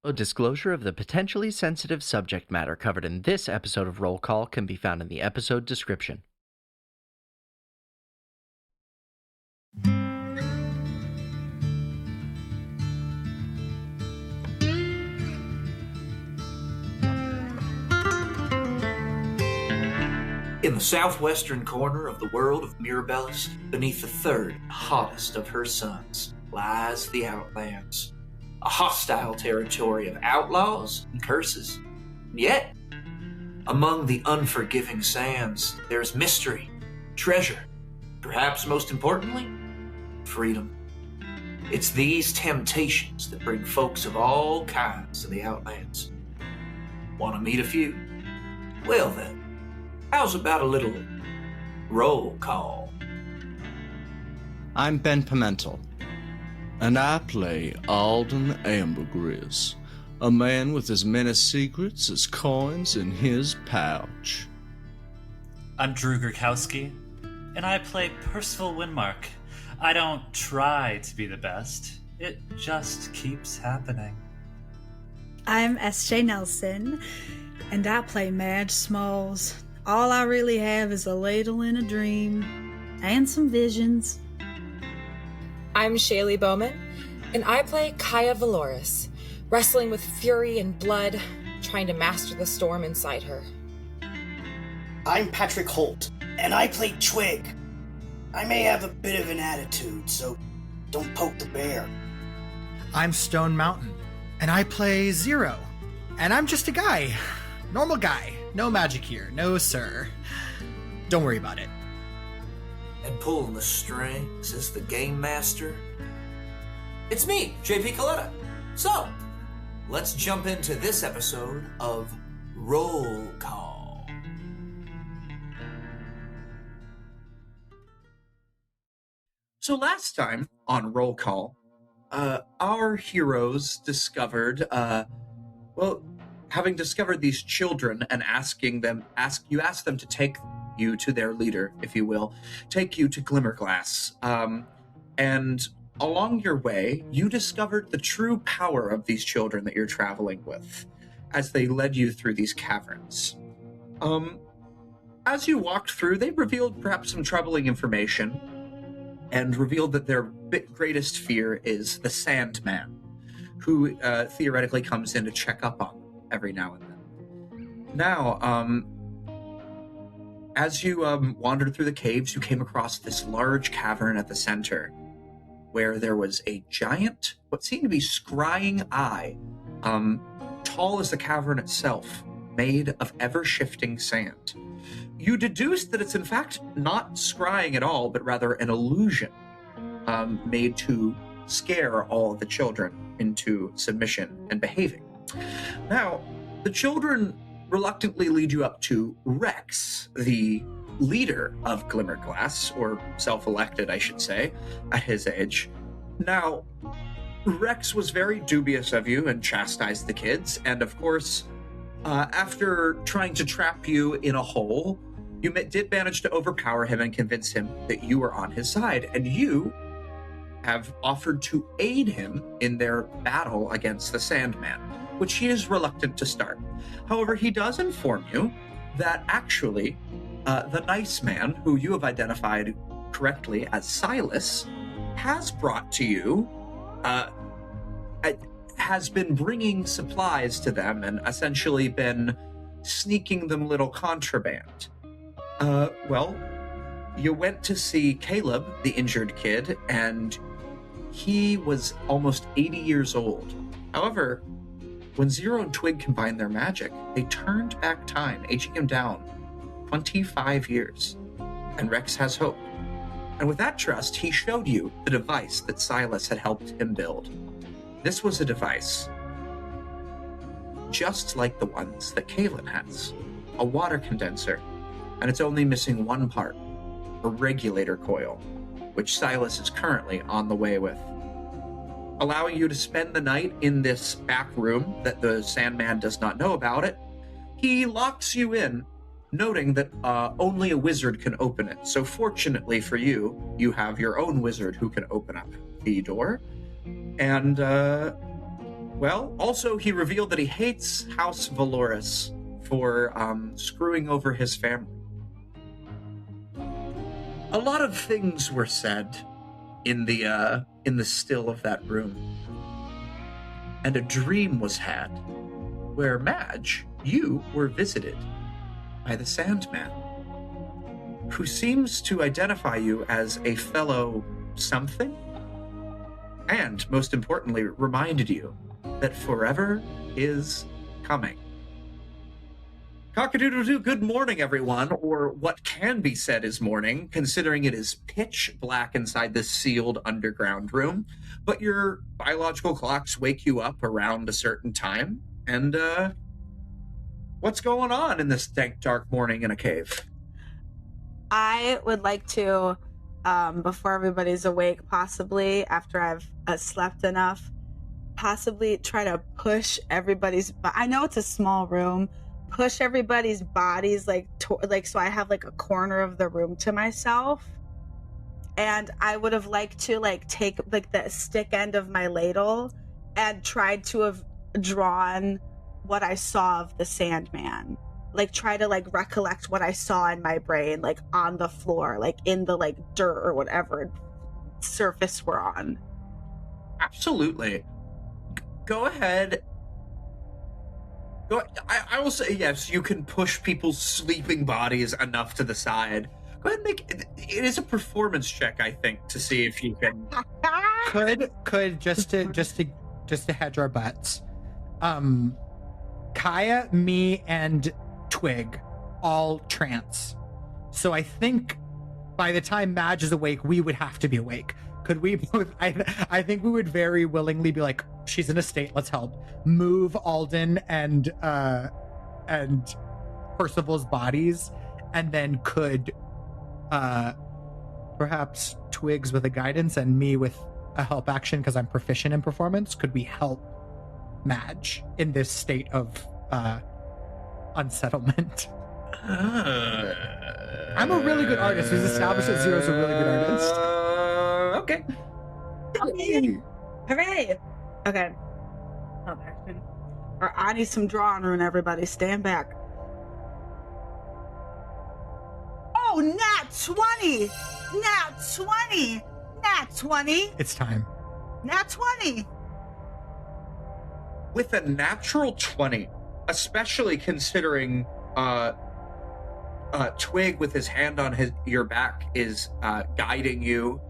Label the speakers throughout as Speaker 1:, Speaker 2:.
Speaker 1: A disclosure of the potentially sensitive subject matter covered in this episode of Roll Call can be found in the episode description.
Speaker 2: In the southwestern corner of the world of Mirabellis, beneath the third hottest of her suns, lies the Outlands. A hostile territory of outlaws and curses. And yet, among the unforgiving sands, there's mystery, treasure, perhaps most importantly, freedom. It's these temptations that bring folks of all kinds to the Outlands. Want to meet a few? Well then, how's about a little roll call?
Speaker 3: I'm Ben Pimental, and I play Alden Ambergris, a man with as many secrets as coins in his pouch.
Speaker 4: I'm Gurkowski, and I play Percival Wynnemark. I don't try to be the best, it just keeps happening.
Speaker 5: I'm SJ Nelson, and I play Madge Smalls. All I really have is a ladle and a dream, and some visions.
Speaker 6: I'm Shaylee Bowman, and I play Kaia Vaeloris, wrestling with fury and blood, trying to master the storm inside her.
Speaker 7: I'm Patrick Holt, and I play Twig. I may have a bit of an attitude, so don't poke the bear.
Speaker 8: I'm Stone Mountain, and I play Zero. And I'm just a guy. Normal guy. No magic here. No, sir. Don't worry about it.
Speaker 2: And pulling the strings is the game master. It's me, JP Coletta. So, let's jump into this episode of Roll Call.
Speaker 9: So last time on Roll Call, our heroes discovered, having discovered these children and asked them to take you to their leader, if you will, take you to Glimmerglass. And along your way, you discovered the true power of these children that you're traveling with as they led you through these caverns. As you walked through, they revealed perhaps some troubling information and revealed that their greatest fear is the Sandman, who theoretically comes in to check up on them every now and then. Now, as you wandered through the caves, you came across this large cavern at the center, where there was a giant, what seemed to be scrying eye, tall as the cavern itself, made of ever-shifting sand. You deduced that it's in fact not scrying at all, but rather an illusion made to scare all of the children into submission and behaving. Now, the children reluctantly lead you up to Rex, the leader of Glimmerglass, or self-elected, I should say, at his age. Now, Rex was very dubious of you and chastised the kids, and of course, after trying to trap you in a hole, you did manage to overpower him and convince him that you were on his side, and you have offered to aid him in their battle against the Sandman, which he is reluctant to start. However, he does inform you that actually the nice man, who you have identified correctly as Silas, has brought to you, has been bringing supplies to them and essentially been sneaking them little contraband. Well, you went to see Caleb, the injured kid, and he was almost 80 years old. However, when Zero and Twig combined their magic, they turned back time, aging him down 25 years. And Rex has hope. And with that trust, he showed you the device that Silas had helped him build. This was a device just like the ones that Kaelin has. A water condenser. And it's only missing one part. A regulator coil, which Silas is currently on the way with. Allowing you to spend the night in this back room that the Sandman does not know about it, he locks you in, noting that only a wizard can open it. So fortunately for you, you have your own wizard who can open up the door. And, well, also he revealed that he hates House Vaeloris for screwing over his family. A lot of things were said in the still of that room, and a dream was had where Madge, you were visited by the Sandman, who seems to identify you as a fellow something, and most importantly reminded you that forever is coming. Cock-a-doodle-doo, good morning, everyone, or what can be said is morning, considering it is pitch black inside this sealed underground room, but your biological clocks wake you up around a certain time, and, what's going on in this dank, dark morning in a cave?
Speaker 5: I would like to, before everybody's awake, possibly, after I've slept enough, possibly try to push everybody's... I know it's a small room, push everybody's bodies so I have like a corner of the room to myself, and I would have liked to take like the stick end of my ladle and tried to have drawn what I saw of the Sandman, try to recollect what I saw in my brain, on the floor, in the dirt or whatever surface we're on.
Speaker 9: Absolutely. Go ahead. I will say yes, you can push people's sleeping bodies enough to the side. Go ahead and make it is a performance check, I think, to see if you can.
Speaker 8: Could just to hedge our bets. Kaia, me, and Twig all trance. So I think by the time Madge is awake, we would have to be awake. Could we both? I think we would very willingly be like, she's in a state, let's help. Move Alden and Percival's bodies, and then could perhaps Twigs with a guidance and me with a help action because I'm proficient in performance. Could we help Madge in this state of unsettlement? I'm a really good artist. We've established that Zero's a really good artist.
Speaker 9: Okay.
Speaker 5: Hooray! Okay. Help action. Or I need some drawing room, everybody. Stand back. Oh, nat 20! Nat 20! Nat 20!
Speaker 8: It's time.
Speaker 5: Nat 20!
Speaker 9: With a natural 20, especially considering Twig with his hand on your back is guiding you,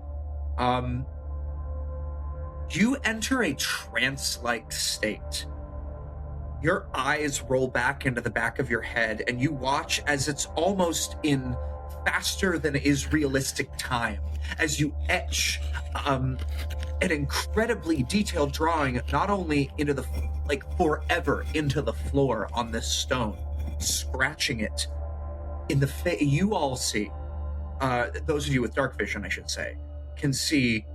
Speaker 9: you enter a trance-like state. Your eyes roll back into the back of your head, and you watch as it's almost in faster than is realistic time, as you etch an incredibly detailed drawing, not only into the, forever into the floor on this stone, scratching it in the face. You all see, those of you with dark vision, I should say, can see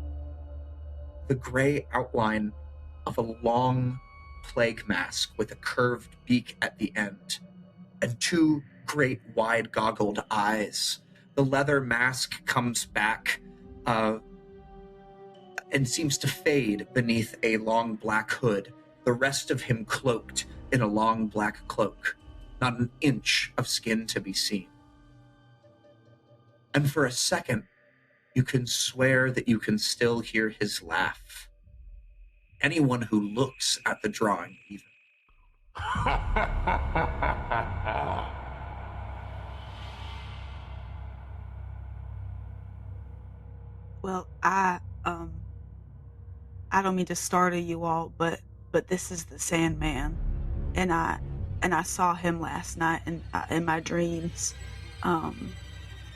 Speaker 9: the gray outline of a long plague mask with a curved beak at the end and two great wide goggled eyes. The leather mask comes back and seems to fade beneath a long black hood, the rest of him cloaked in a long black cloak, not an inch of skin to be seen. And for a second, you can swear that you can still hear his laugh. Anyone who looks at the drawing, even.
Speaker 5: Well, I don't mean to startle you all, but this is the Sandman, and I saw him last night in my dreams.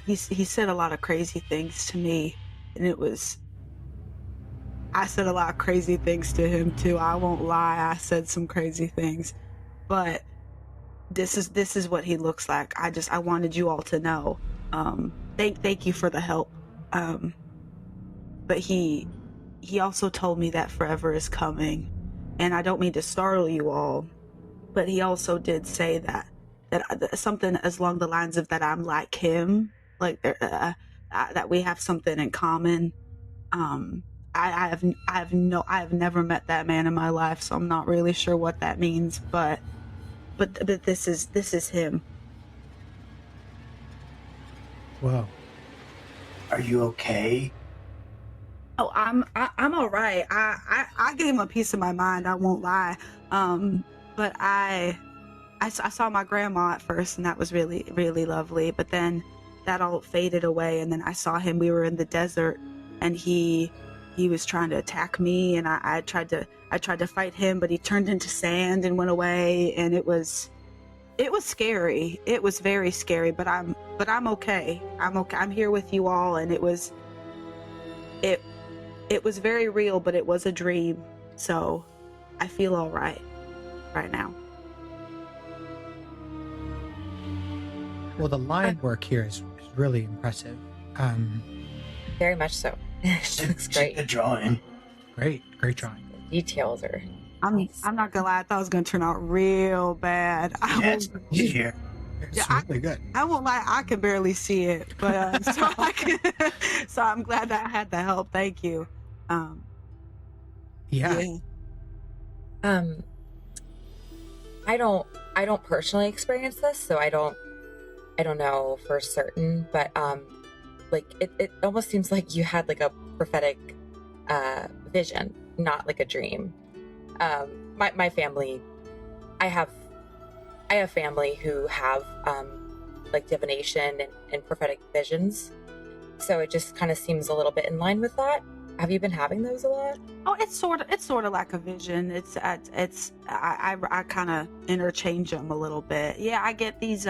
Speaker 5: He said a lot of crazy things to me, and I said a lot of crazy things to him too. I won't lie, I said some crazy things, but this is what he looks like. I wanted you all to know. Thank you for the help. But he also told me that forever is coming, and I don't mean to startle you all, but he also did say that something as along the lines of that I'm like him, that we have something in common. I have never met that man in my life, so I'm not really sure what that means, but this is him.
Speaker 8: Whoa.
Speaker 7: Are you okay?
Speaker 5: Oh, I'm all right. I gave him a piece of my mind, I won't lie. But I saw my grandma at first, and that was really, really lovely. But then that all faded away, and then I saw him. We were in the desert, and he was trying to attack me, and I tried to fight him, but he turned into sand and went away, and it was scary. It was very scary, but I'm okay. I'm okay. I'm here with you all, and it was very real, but it was a dream. So I feel all right now.
Speaker 8: Well, the line work here is really impressive.
Speaker 6: Very much so. She looks great.
Speaker 7: Good drawing.
Speaker 8: Great drawing.
Speaker 6: Details are.
Speaker 5: I'm not gonna lie. I thought it was gonna turn out real bad.
Speaker 8: It's really good.
Speaker 5: I won't lie. I can barely see it, but so I'm glad that I had the help. Thank you.
Speaker 8: Yeah.
Speaker 6: I don't personally experience this, so I don't know for certain, but like it almost seems like you had like a prophetic vision, not like a dream. My family, I have family who have like divination and prophetic visions, so it just kind of seems a little bit in line with that. Have you been having those a lot?
Speaker 5: Oh, it's sort of like a vision. I kind of interchange them a little bit. Yeah, I get these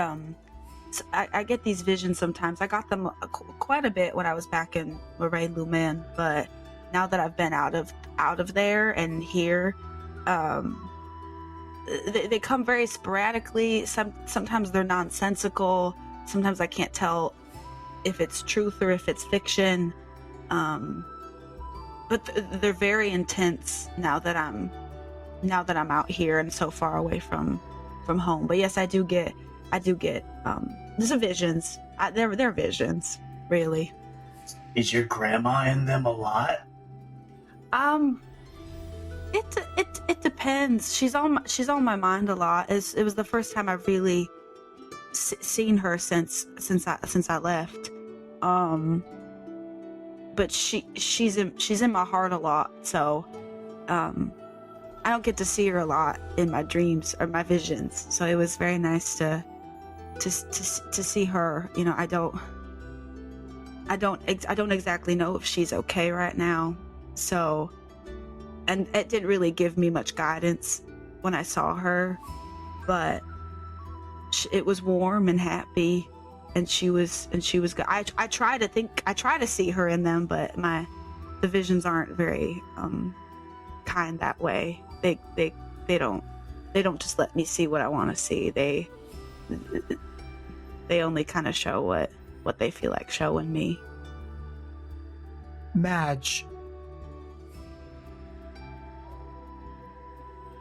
Speaker 5: I get these visions sometimes. I got them quite a bit when I was back in Marais Lumen, but now that I've been out of there and here, they come very sporadically. Sometimes they're nonsensical. Sometimes I can't tell if it's truth or if it's fiction. But they're very intense now that I'm out here and so far away from home. But yes, I do get there's visions. They're visions, really.
Speaker 7: Is your grandma in them a lot?
Speaker 5: It depends. She's on my mind a lot. It was the first time I've really seen her since I left. But she's in my heart a lot. So, I don't get to see her a lot in my dreams or my visions. So it was very nice to see her. You know, I don't exactly know if she's okay right now. So, and it didn't really give me much guidance when I saw her, but it was warm and happy, and she was good. I try to see her in them, but the visions aren't very kind that way. They don't just let me see what I want to see. They only kind of show what they feel like showing me.
Speaker 8: Madge,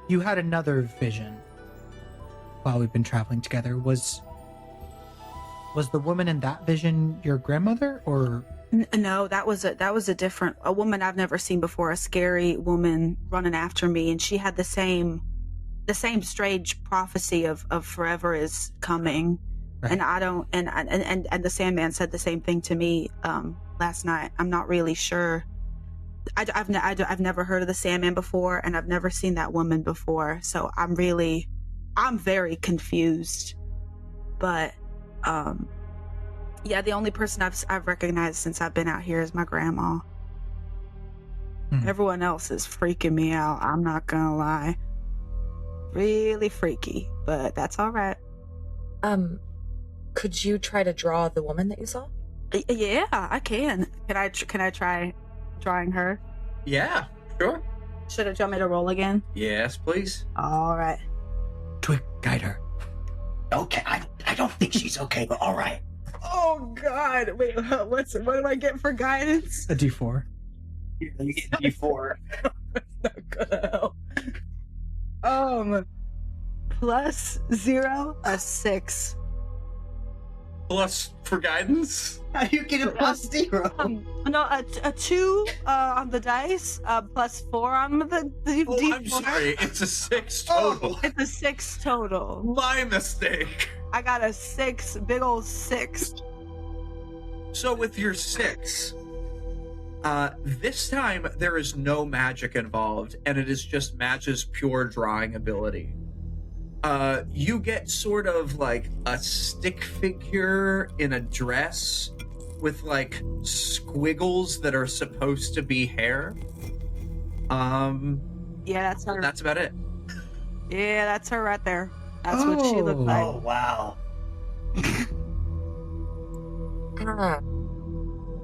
Speaker 8: you had another vision while we've been traveling together. Was the woman in that vision your grandmother, or?
Speaker 5: No, that was a woman I've never seen before. A scary woman running after me, and she had the same strange prophecy of forever is coming. Right. And I don't, and the Sandman said the same thing to me last night. I'm not really sure. I've never heard of the Sandman before, and I've never seen that woman before. So I'm very confused. But yeah, the only person I've recognized since I've been out here is my grandma. Everyone else is freaking me out. I'm not gonna lie, really freaky, but that's all right.
Speaker 6: Could you try to draw the woman that you saw?
Speaker 5: Yeah, I can. Can I try drawing her?
Speaker 9: Yeah, sure.
Speaker 5: Do you want me to roll again?
Speaker 9: Yes, please.
Speaker 5: All right.
Speaker 8: Twig, guide her.
Speaker 7: Okay, I don't think she's okay, but all right.
Speaker 5: Oh God! Wait, what do I get for guidance?
Speaker 8: A D4.
Speaker 7: You get D4.
Speaker 5: That's not gonna help. +0, a 6.
Speaker 9: plus for guidance?
Speaker 7: How you get a plus 0?
Speaker 5: No, a 2 on the dice, plus 4 on the D4.
Speaker 9: I'm sorry, it's a 6 total.
Speaker 5: It's a 6 total.
Speaker 9: My mistake.
Speaker 5: I got a 6, big old 6.
Speaker 9: So with your 6, this time there is no magic involved, and it is just Madge's pure drawing ability. You get sort of like a stick figure in a dress with like squiggles that are supposed to be hair.
Speaker 5: Yeah, that's her.
Speaker 9: That's about it.
Speaker 5: Yeah, that's her right there. That's what she looked like.
Speaker 7: Oh, wow.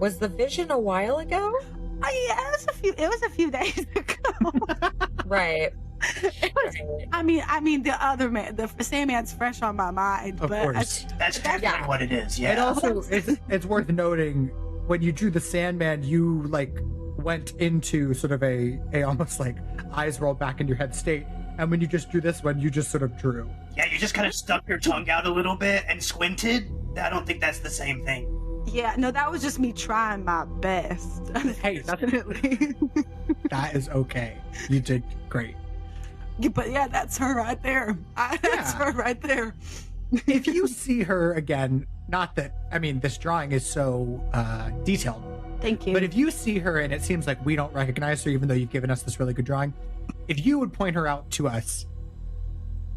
Speaker 6: Was the vision a while ago?
Speaker 5: Yeah, it was a few days ago.
Speaker 6: Right.
Speaker 5: I mean, the other man, the Sandman's fresh on my mind.
Speaker 8: Of
Speaker 5: but
Speaker 8: course.
Speaker 7: That's definitely what it is, yeah.
Speaker 8: And also, it's worth noting, when you drew the Sandman, you, like, went into sort of a almost, like, eyes rolled back in your head state. And when you just drew this one, you just sort of drew.
Speaker 7: Yeah, you just kind of stuck your tongue out a little bit and squinted. I don't think that's the same thing.
Speaker 5: Yeah, no, that was just me trying my best.
Speaker 8: Hey,
Speaker 5: Definitely.
Speaker 8: that is okay. You did great.
Speaker 5: But yeah, that's her right there. That's her right there.
Speaker 8: If you see her again, not that, I mean, this drawing is so detailed.
Speaker 5: Thank you.
Speaker 8: But if you see her and it seems like we don't recognize her, even though you've given us this really good drawing, if you would point her out to us,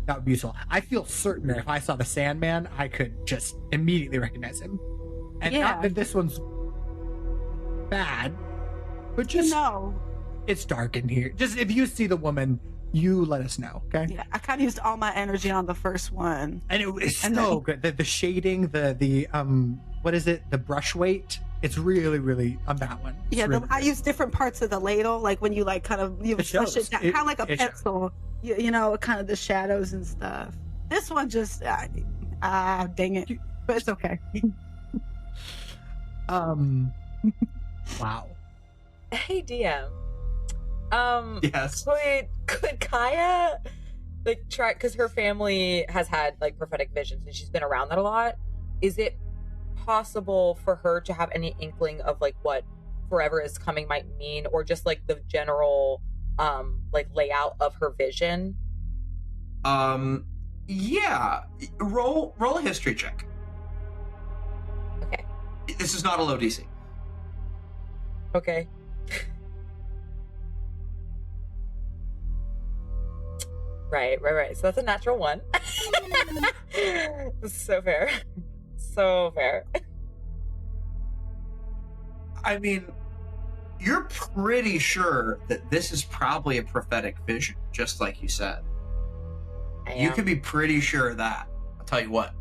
Speaker 8: that would be useful. I feel certain that if I saw the Sandman, I could just immediately recognize him. And not that this one's bad, but just it's dark in here. Just if you see the woman, you let us know, okay?
Speaker 5: Yeah, I kind of used all my energy on the first one,
Speaker 8: and it was so good. The shading, the what is it? The brush weight. It's really, really on that one.
Speaker 5: Yeah,
Speaker 8: really
Speaker 5: I use different parts of the ladle, like when you like kind of you push it down, kind of like a pencil. You know, kind of the shadows and stuff. This one just dang it, but it's okay.
Speaker 8: Wow.
Speaker 6: Hey, DM.
Speaker 9: Yes.
Speaker 6: Could Kaia like try, because her family has had like prophetic visions and she's been around that a lot. Is it possible for her to have any inkling of like what forever is coming might mean, or just like the general like layout of her vision?
Speaker 9: Yeah. Roll a history check.
Speaker 6: Okay.
Speaker 9: This is not a low DC.
Speaker 6: Okay. Right. So that's a natural 1. So fair. So fair.
Speaker 9: I mean, you're pretty sure that this is probably a prophetic vision, just like you said. You can be pretty sure of that. I'll tell you what.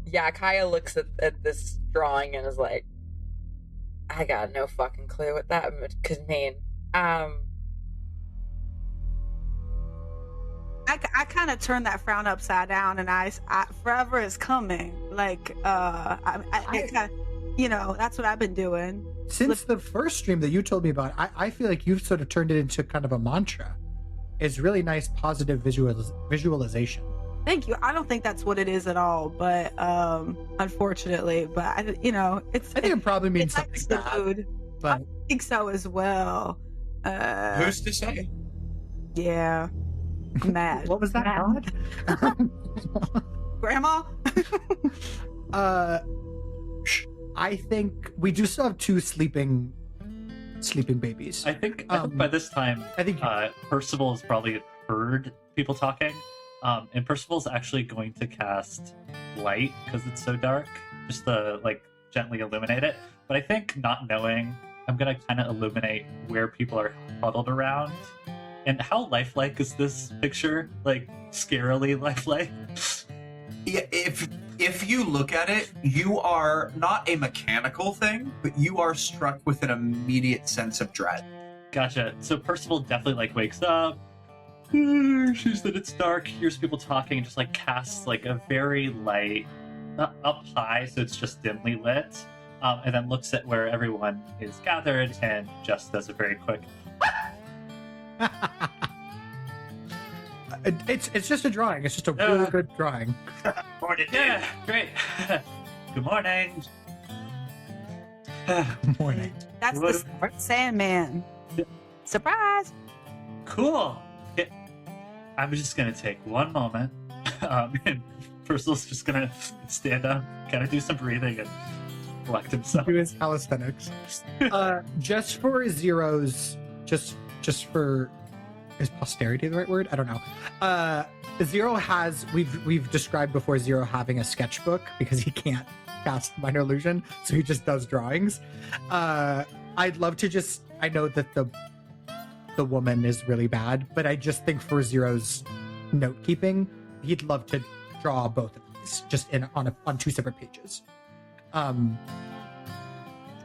Speaker 6: Yeah, Kaia looks at this drawing and is like, I got no fucking clue what that could mean. I
Speaker 5: kind of turned that frown upside down, and I forever is coming. Like, I kind of, you know, that's what I've been doing.
Speaker 8: Since the first stream that you told me about, I feel like you've sort of turned it into kind of a mantra. It's really nice, positive visualization.
Speaker 5: Thank you. I don't think that's what it is at all, but unfortunately, but you know, I think
Speaker 8: it probably means something bad. But
Speaker 5: I think so as well.
Speaker 9: Who's to say?
Speaker 5: Yeah. Mad.
Speaker 8: What was that?
Speaker 5: Grandma?
Speaker 8: I think we do still have 2 sleeping babies.
Speaker 4: I think by this time, Percival has probably heard people talking, and Percival's actually going to cast light because it's so dark, just to like gently illuminate it. But I think, not knowing, I'm gonna kind of illuminate where people are huddled around. And how lifelike is this picture? Like, scarily lifelike?
Speaker 9: Yeah, if you look at it, you are not a mechanical thing, but you are struck with an immediate sense of dread.
Speaker 4: Gotcha. So Percival definitely like wakes up, sees that it's dark, hears people talking, and just like casts like a very light, not up high, so it's just dimly lit, and then looks at where everyone is gathered and just does a very quick.
Speaker 8: It's just a drawing. It's just a really good drawing.
Speaker 7: morning, dude.
Speaker 4: Yeah, great. Good morning.
Speaker 8: Good morning.
Speaker 5: That's
Speaker 4: What-
Speaker 5: the Sandman. Surprise!
Speaker 4: Cool. Okay. I'm just gonna take one moment. And Percival's just gonna stand up, kind of do some breathing, and collect himself.
Speaker 8: Do his calisthenics. Just for Zero's, just for, is posterity the right word? I don't know. Zero has, we've described before Zero having a sketchbook because he can't cast minor illusion, so he just does drawings. I'd love to just, I know that the woman is really bad, but I just think for Zero's note keeping, he'd love to draw both of these just on two separate pages.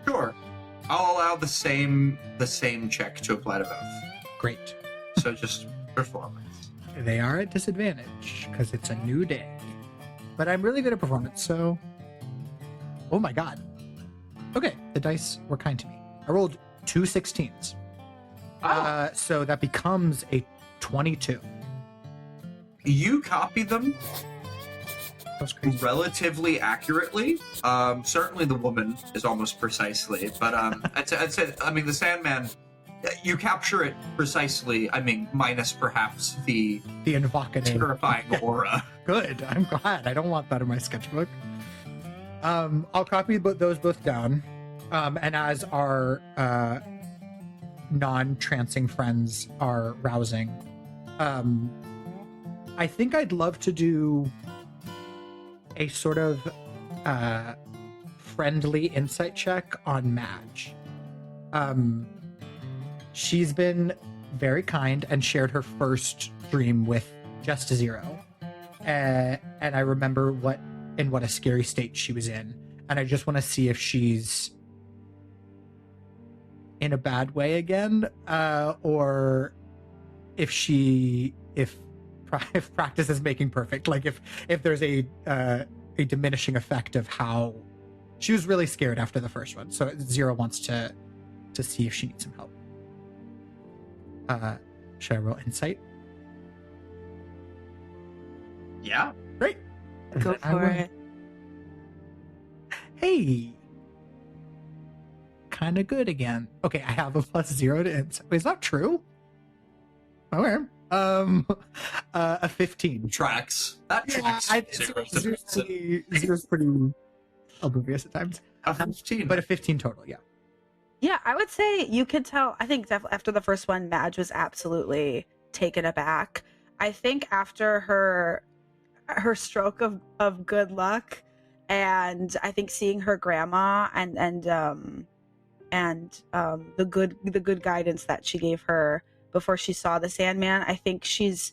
Speaker 9: Sure. I'll allow the same check to apply to both.
Speaker 8: Great.
Speaker 9: So just performance.
Speaker 8: They are at disadvantage because it's a new day. But I'm really good at performance, so... Oh my god. Okay, the dice were kind to me. I rolled 2 16s. So that becomes a 22.
Speaker 9: You copy them
Speaker 8: That was crazy.
Speaker 9: relatively accurately. Certainly the woman is almost precisely, but I'd say, I mean, the Sandman, you capture it precisely, I mean, minus perhaps the
Speaker 8: The invocative.
Speaker 9: terrifying aura.
Speaker 8: Good. I'm glad. I don't want that in my sketchbook. I'll copy those both down. And as our non-trancing friends are rousing, I think I'd love to do a sort of friendly insight check on Madge. She's been very kind and shared her first dream with just Zero. And I remember in what a scary state she was in. And I just want to see if she's in a bad way again, or if practice is making perfect. Like if there's a diminishing effect of how she was really scared after the first one. So Zero wants to see if she needs some help. Should I roll insight?
Speaker 9: Yeah.
Speaker 8: Great.
Speaker 5: Go
Speaker 8: I
Speaker 5: for
Speaker 8: will.
Speaker 5: it.
Speaker 8: Hey. Kind of good again. Okay, I have a +0 to insight. Wait, is that true? Okay. A 15.
Speaker 9: Tracks. That tracks.
Speaker 8: Zero's pretty oblivious at times.
Speaker 9: A 15.
Speaker 8: But a 15 total, yeah.
Speaker 5: Yeah, I would say you could tell. I think after the first one, Madge was absolutely taken aback. I think after her stroke of good luck, and I think seeing her grandma and the good guidance that she gave her before she saw the Sandman, I think she's,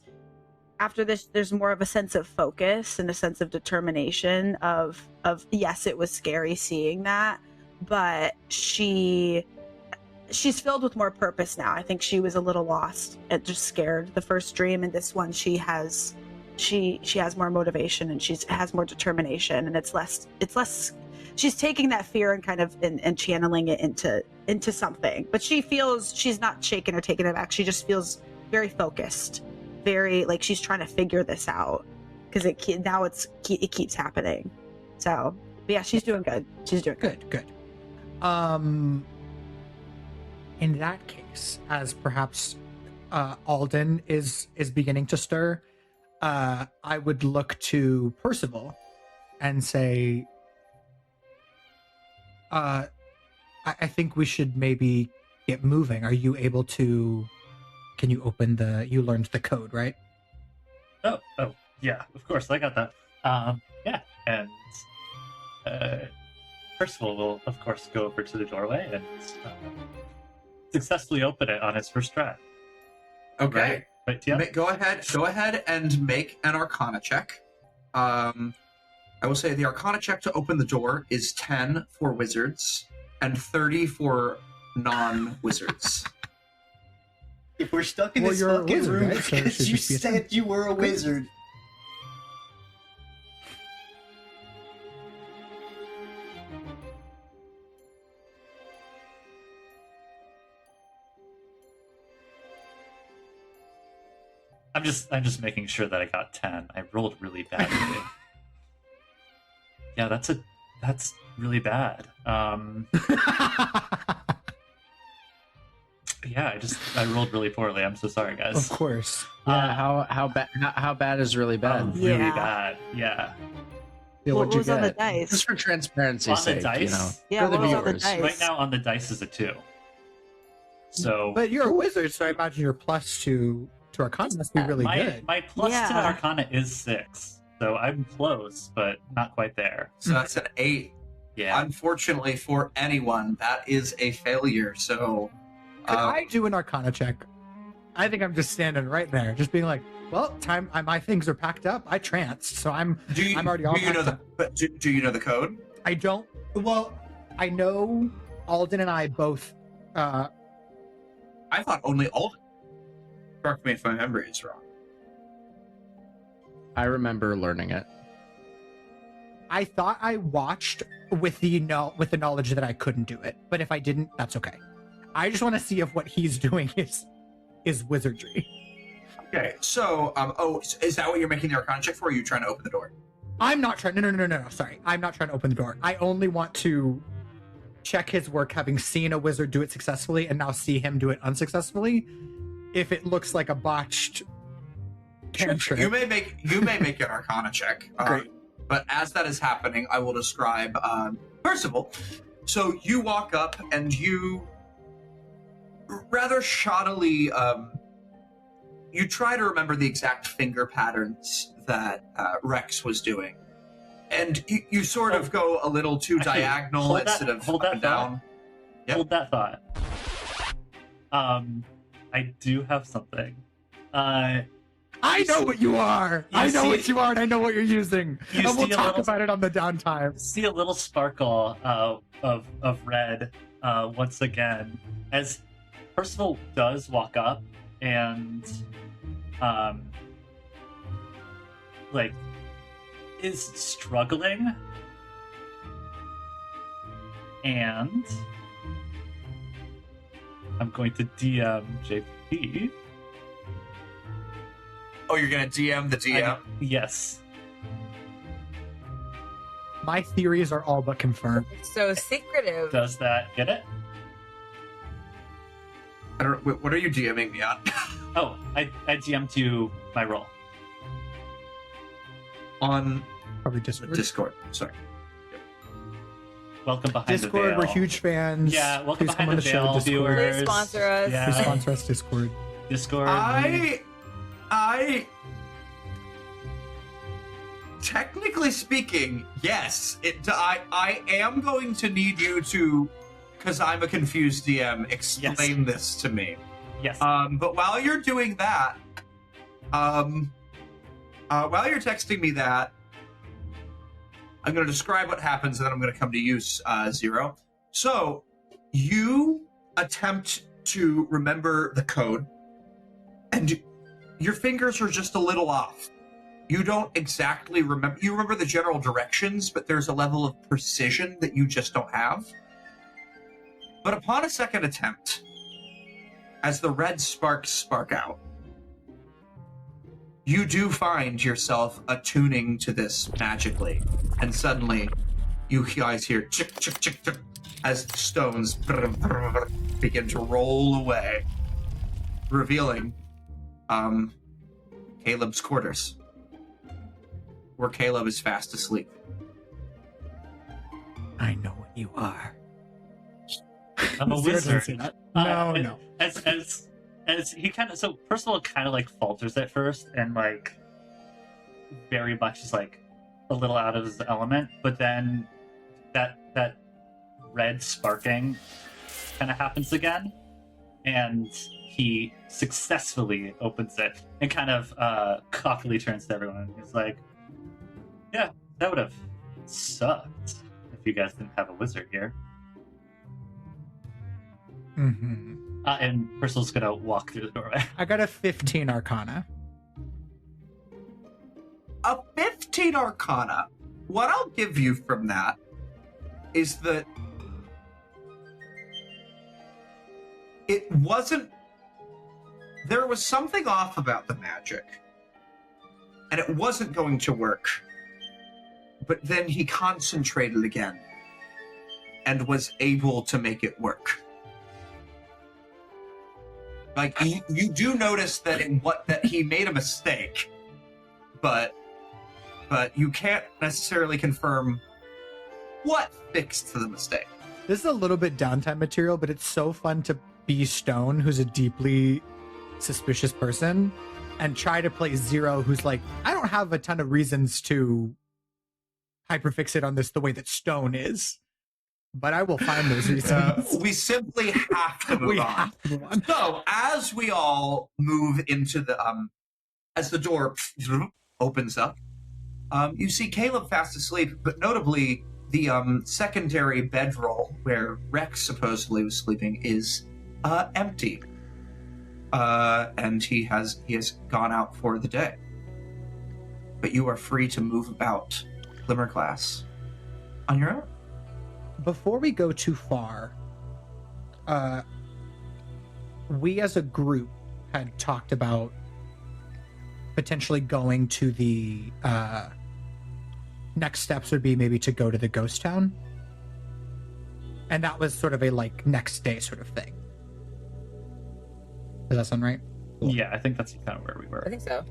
Speaker 5: after this, there's more of a sense of focus and a sense of determination of yes, it was scary seeing that, but she's filled with more purpose now. I think she was a little lost and just scared the first dream, and this one she has more motivation and she has more determination, and it's less she's taking that fear and kind of and channeling it into something. But she feels she's not shaken or taken aback. She just feels very focused, very like she's trying to figure this out because it keeps happening. So, but yeah, she's doing good. She's doing good.
Speaker 8: Good. In that case, as perhaps Alden is beginning to stir, I would look to Percival and say, I think we should maybe get moving. Are you able to? Can you open you learned the code, right?
Speaker 4: Oh, yeah, of course, I got that. Yeah, and Percival will, of course, go over to the doorway and successfully open it on his first try.
Speaker 9: Okay.
Speaker 4: Right, Tia?
Speaker 9: Go ahead and make an Arcana check. I will say the Arcana check to open the door is 10 for wizards and 30 for non-wizards.
Speaker 7: If we're stuck in
Speaker 8: Well,
Speaker 7: this
Speaker 8: you're a
Speaker 7: fucking
Speaker 8: wizard,
Speaker 7: room
Speaker 8: right? So it
Speaker 7: because
Speaker 8: should
Speaker 7: you
Speaker 8: just be a
Speaker 7: said you were a wizard.
Speaker 4: I'm just making sure that I got 10. I rolled really badly. Yeah, that's really bad. Yeah, I rolled really poorly. I'm so sorry, guys.
Speaker 8: Of course.
Speaker 1: Yeah, how bad is really bad?
Speaker 4: Really
Speaker 5: Yeah.
Speaker 4: bad. Yeah.
Speaker 1: Yeah,
Speaker 5: What
Speaker 1: what'd you
Speaker 5: was on the
Speaker 1: get?
Speaker 5: dice?
Speaker 1: Just for transparency's
Speaker 4: On the
Speaker 1: sake,
Speaker 4: dice?
Speaker 1: you know.
Speaker 5: Yeah,
Speaker 1: for the
Speaker 5: what was on the
Speaker 1: viewers.
Speaker 5: dice?
Speaker 4: Right now on the dice is a 2. So
Speaker 8: But you're a wizard, so I imagine your plus to Arcana must be really good.
Speaker 4: my plus to
Speaker 5: Yeah.
Speaker 4: Arcana is 6. So I'm close, but not quite there.
Speaker 9: So that's an 8.
Speaker 4: Yeah.
Speaker 9: Unfortunately for anyone, that is a failure. So,
Speaker 8: Could I do an Arcana check? I think I'm just standing right there, just being like, well, my things are packed up. I tranced, so I'm already all
Speaker 9: do you know
Speaker 8: packed
Speaker 9: the?
Speaker 8: up.
Speaker 9: But do you know the code?
Speaker 8: I don't. Well, I know Alden and I both.
Speaker 9: I thought only Alden. Correct me if my memory is wrong.
Speaker 1: I remember learning it.
Speaker 8: I thought I watched with the knowledge that I couldn't do it, but if I didn't, that's okay. I just want to see if what he's doing is wizardry.
Speaker 9: Okay, so is that what you're making the Arcana check for? Or are you trying to open the door?
Speaker 8: I'm not trying. No. Sorry, I'm not trying to open the door. I only want to check his work, having seen a wizard do it successfully, and now see him do it unsuccessfully. If it looks like a botched cantrip,
Speaker 9: You may make an Arcana check.
Speaker 8: Great.
Speaker 9: But as that is happening, I will describe Percival. So you walk up and you rather shoddily you try to remember the exact finger patterns that Rex was doing. And you sort of go a little too diagonal instead of up and down. Yep.
Speaker 4: Hold that thought. I do have something.
Speaker 8: I know what you are. I know what you are, and I know what you're using.
Speaker 4: You
Speaker 8: And we'll
Speaker 4: see a
Speaker 8: talk
Speaker 4: little-
Speaker 8: about it on the downtime.
Speaker 4: See a little sparkle of red once again as Percival does walk up and is struggling, and I'm going to DM JP.
Speaker 9: Oh, you're gonna DM the DM?
Speaker 4: Yes.
Speaker 8: My theories are all but confirmed.
Speaker 6: So secretive.
Speaker 4: Does that get it?
Speaker 9: I don't. What are you DMing me on?
Speaker 4: Oh, I DM'd you my roll.
Speaker 9: On
Speaker 8: Probably Discord.
Speaker 9: Discord. Sorry.
Speaker 4: Welcome behind the
Speaker 8: Discord,
Speaker 4: veil.
Speaker 8: we're huge fans.
Speaker 4: Yeah, welcome
Speaker 8: Please come
Speaker 4: behind
Speaker 8: on
Speaker 4: the
Speaker 8: the show,
Speaker 4: veil,
Speaker 8: Discord.
Speaker 4: viewers.
Speaker 6: Please sponsor us.
Speaker 4: Yeah.
Speaker 8: Please sponsor us, Discord.
Speaker 4: Discord.
Speaker 9: I technically speaking, yes. I am going to need you to, because I'm a confused DM, explain this to me.
Speaker 4: Yes.
Speaker 9: But while you're doing that, while you're texting me that, I'm going to describe what happens, and then I'm going to come to you, Zero. So, you attempt to remember the code, and your fingers are just a little off. You don't exactly remember. You remember the general directions, but there's a level of precision that you just don't have. But upon a second attempt, as the red sparks spark out, you do find yourself attuning to this magically. And suddenly, you guys hear chick, chick, chick, chick, as stones begin to roll away, revealing Caleb's quarters, where Caleb is fast asleep.
Speaker 8: I know what you are.
Speaker 4: I'm a
Speaker 8: Zero doesn't
Speaker 4: wizard.
Speaker 8: say that. No.
Speaker 4: As he kind of, so Percival kind of like falters at first and like very much is like a little out of his element, but then that red sparking kind of happens again, and he successfully opens it and kind of cockily turns to everyone. He's like, "Yeah, that would have sucked if you guys didn't have a wizard here."
Speaker 8: Mm-hmm.
Speaker 4: And Percival's gonna walk through the doorway.
Speaker 8: I got a 15 Arcana.
Speaker 9: A 15 Arcana. What I'll give you from that is that it wasn't... There was something off about the magic, and it wasn't going to work. but then he concentrated again and was able to make it work. Like, you do notice that that he made a mistake, but you can't necessarily confirm what fixed the mistake.
Speaker 8: This is a little bit downtime material, but it's so fun to be Stone, who's a deeply suspicious person, and try to play Zero, who's like, I don't have a ton of reasons to hyperfixate on this the way that Stone is, but I will find those reasons.
Speaker 9: We simply have to move on. So, as we all move into the, as the door opens up, you see Caleb fast asleep, but notably, the secondary bedroll where Rex supposedly was sleeping is empty. And he has gone out for the day. But you are free to move about Glimmerglass on your own.
Speaker 8: Before we go too far, we as a group had talked about potentially going to the next steps would be maybe to go to the ghost town. And that was sort of a like next day sort of thing. Does that sound right?
Speaker 4: Yeah, I think that's kind of where we were.
Speaker 6: I think so.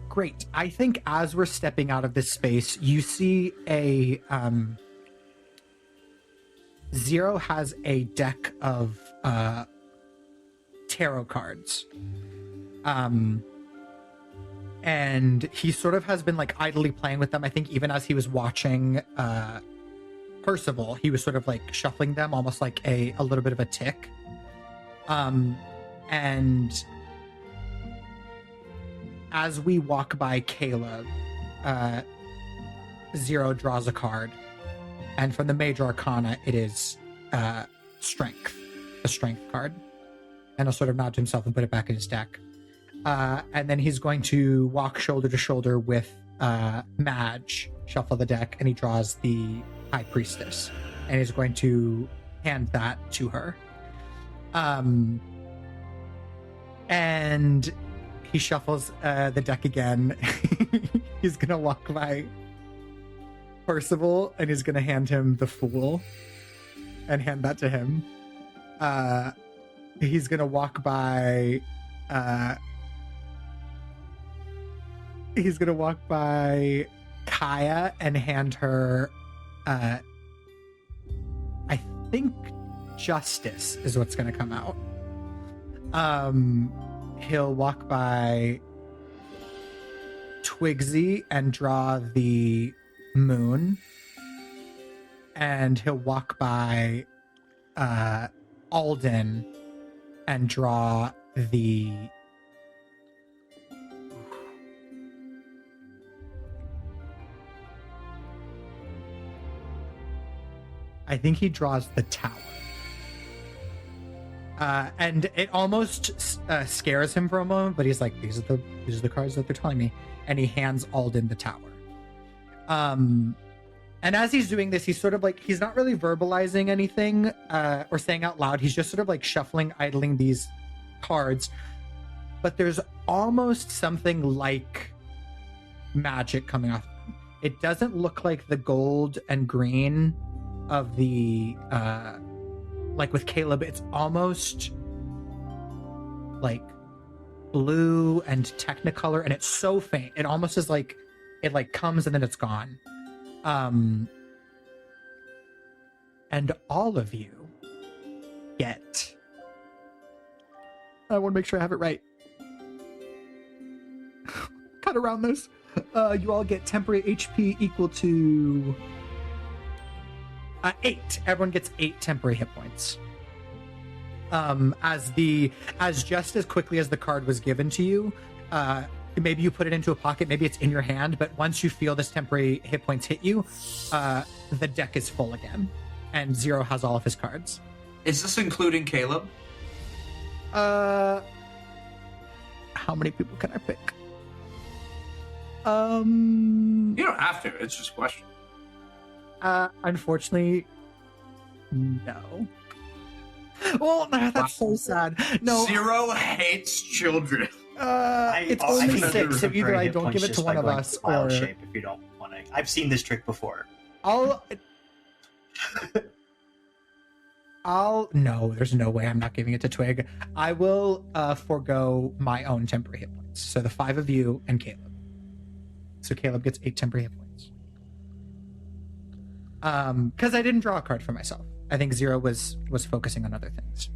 Speaker 8: Great. I think as we're stepping out of this space, you see a Zero has a deck of tarot cards. And he sort of has been like idly playing with them. I think even as he was watching Percival, he was sort of like shuffling them almost like a little bit of a tick. And as we walk by Caleb, Zero draws a card. And from the Major Arcana, it is Strength, a Strength card. And he'll sort of nod to himself and put it back in his deck. And then he's going to walk shoulder to shoulder with Madge, shuffle the deck, and he draws the High Priestess. And he's going to hand that to her. And he shuffles the deck again. He's going to walk by Percival, and he's going to hand him the Fool and hand that to him. He's going to walk by... he's gonna walk by Kaia and hand her I think Justice is what's gonna come out. He'll walk by Twigsy and draw the Moon, and he'll walk by Alden and draw the I think he draws the Tower. And it almost scares him for a moment, but he's like, these are the cards that they're telling me. And he hands Alden the Tower. And as he's doing this, he's sort of like, he's not really verbalizing anything or saying out loud. He's just sort of like shuffling, idling these cards. But there's almost something like magic coming off them. It doesn't look like the gold and green of the like with Caleb. It's almost like blue and technicolor, and it's so faint. It almost is like it like comes and then it's gone. And all of you get, I want to make sure I have it right. Cut around this. You all get temporary HP equal to 8. Everyone gets 8 temporary hit points. As just as quickly as the card was given to you, maybe you put it into a pocket, maybe it's in your hand, but once you feel this temporary hit points hit you, the deck is full again, and Zero has all of his cards.
Speaker 9: Is this including Caleb?
Speaker 8: How many people can I pick?
Speaker 9: You don't have to. It's just a question.
Speaker 8: Unfortunately, no. Well, that's so sad. No,
Speaker 9: Zero hates children.
Speaker 8: It's
Speaker 10: I
Speaker 8: only
Speaker 10: think
Speaker 8: 6, so
Speaker 10: you
Speaker 8: either I
Speaker 10: hit
Speaker 8: don't
Speaker 10: points
Speaker 8: give it
Speaker 10: just
Speaker 8: to
Speaker 10: by
Speaker 8: one of
Speaker 10: going
Speaker 8: us,
Speaker 10: wild
Speaker 8: or...
Speaker 10: shape if you don't want to. I've seen this trick before.
Speaker 8: No, there's no way I'm not giving it to Twig. I will forego my own temporary hit points. So the 5 of you and Caleb. So Caleb gets 8 temporary hit points. Because I didn't draw a card for myself. I think Zero was focusing on other things.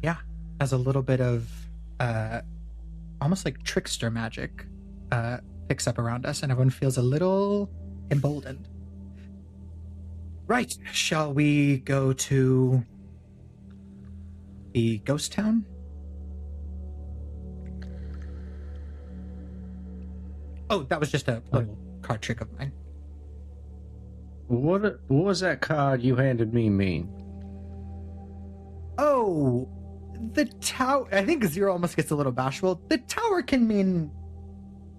Speaker 8: Yeah, as a little bit of almost like trickster magic picks up around us, and everyone feels a little emboldened. Right, shall we go to the ghost town? Oh, that was just a little card trick of mine.
Speaker 3: What was that card you handed me mean?
Speaker 8: Oh, the tower. I think Zero almost gets a little bashful. The tower can mean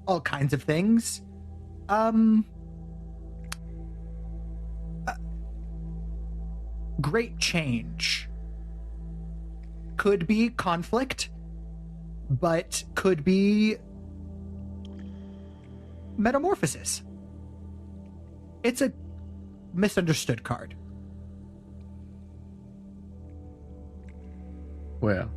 Speaker 8: all kinds of things. Great change. Could be conflict, but could be metamorphosis. It's a misunderstood card.
Speaker 3: Well,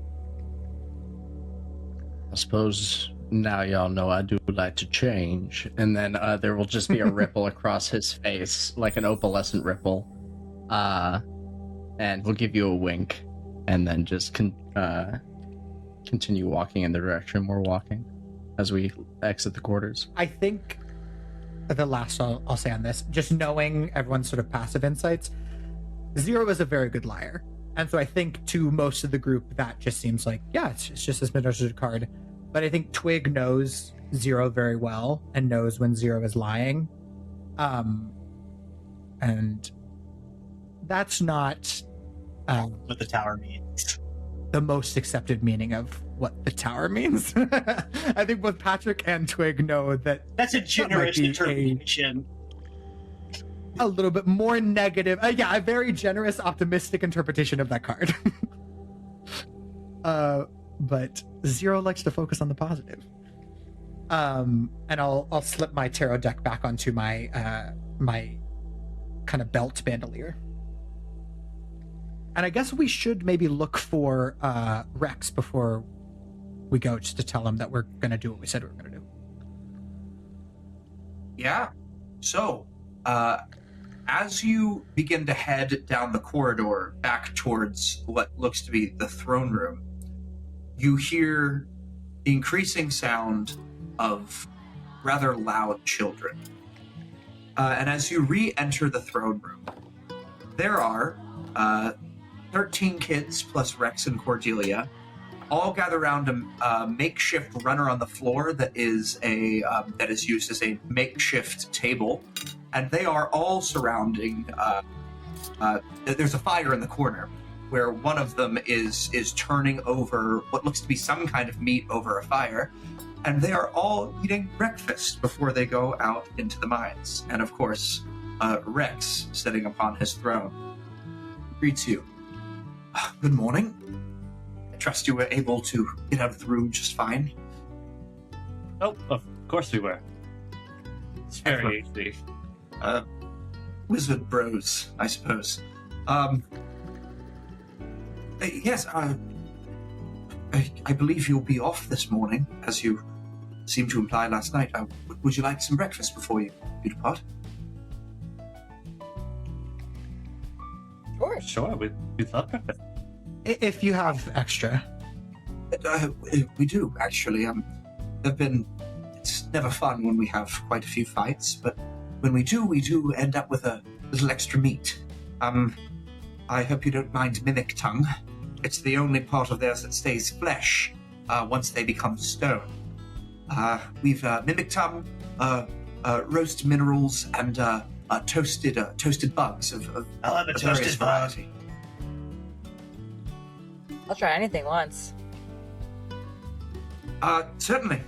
Speaker 3: I suppose now y'all know I do like to change, and then there will just be a ripple across his face, like an opalescent ripple, and we'll give you a wink, and then just continue walking in the direction we're walking as we exit the quarters.
Speaker 8: I think the last I'll say on this, just knowing everyone's sort of passive insights, Zero is a very good liar. And so I think to most of the group, that just seems like, yeah, it's just this misunderstood card. But I think Twig knows Zero very well and knows when Zero is lying. And that's not
Speaker 10: What the tower means.
Speaker 8: the most accepted meaning of what the tower means. I think both Patrick and Twig know that
Speaker 10: That's a generous interpretation.
Speaker 8: a little bit more negative. Yeah, a very generous, optimistic interpretation of that card. But Zero likes to focus on the positive. And I'll slip my tarot deck back onto my my kind of belt bandolier. And I guess we should maybe look for Rex before we go, just to tell him that we're going to do what we said we were going to do.
Speaker 9: Yeah. So, as you begin to head down the corridor back towards what looks to be the throne room, you hear the increasing sound of rather loud children. And as you re-enter the throne room, there are 13 kids plus Rex and Cordelia, all gather around a makeshift runner on the floor that is used as a makeshift table, and they are all surrounding. There's a fire in the corner where one of them is turning over what looks to be some kind of meat over a fire, and they are all eating breakfast before they go out into the mines. And of course, Rex, sitting upon his throne, greets you. Good morning. I trust you were able to get out of the room just fine.
Speaker 4: Oh, of course we were. It's very easy.
Speaker 9: Wizard bros, I suppose. Yes, I believe you'll be off this morning, as you seemed to imply last night. Would you like some breakfast before you depart?
Speaker 4: Sure, we'd love breakfast.
Speaker 8: If you have extra.
Speaker 9: We do, actually. It's never fun when we have quite a few fights, but when we do end up with a little extra meat. I hope you don't mind mimic tongue. It's the only part of theirs that stays flesh once they become stone. We've mimic tongue, roast minerals, and toasted bugs of
Speaker 10: I'll have a toasted bug.
Speaker 6: I'll try anything once.
Speaker 9: Certainly.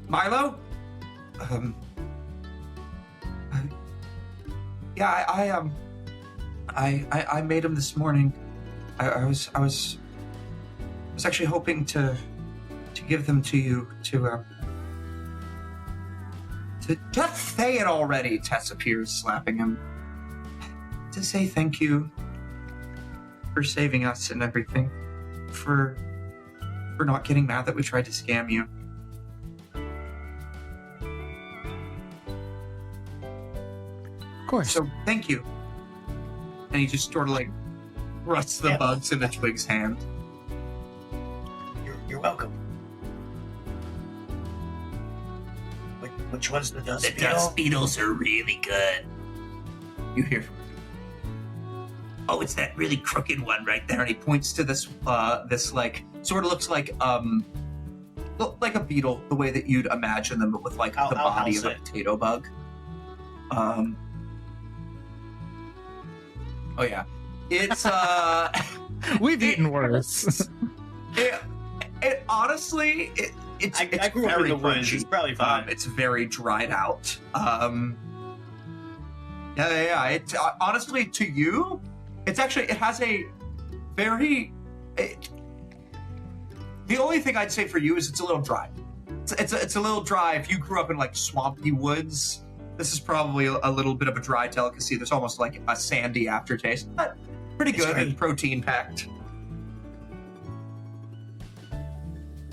Speaker 9: Milo? Yeah, I made them this morning. I was was actually hoping to give them to you to just say it already. Tess appears, slapping him. To say thank you for saving us and everything, for not getting mad that we tried to scam you.
Speaker 8: Of course.
Speaker 9: So thank you. And he just sort of like thrusts the bugs into Twig's hand.
Speaker 10: You're welcome. Which one's the dust beetle?
Speaker 2: The dust beetles are really good.
Speaker 9: You hear?
Speaker 2: Oh, it's that really crooked one right there.
Speaker 9: And he points to this like sort of looks like a beetle, the way that you'd imagine them, but with like the body of a potato bug. Oh yeah, it's
Speaker 8: we've eaten worse.
Speaker 9: It honestly, it's
Speaker 10: I grew up in the woods. It's probably fine.
Speaker 9: It's very dried out. Yeah. It honestly, to you, it's actually, it has a very. The only thing I'd say for you is it's a little dry. It's a little dry. If you grew up in like swampy woods, this is probably a little bit of a dry delicacy. There's almost like a sandy aftertaste, but pretty good and protein packed.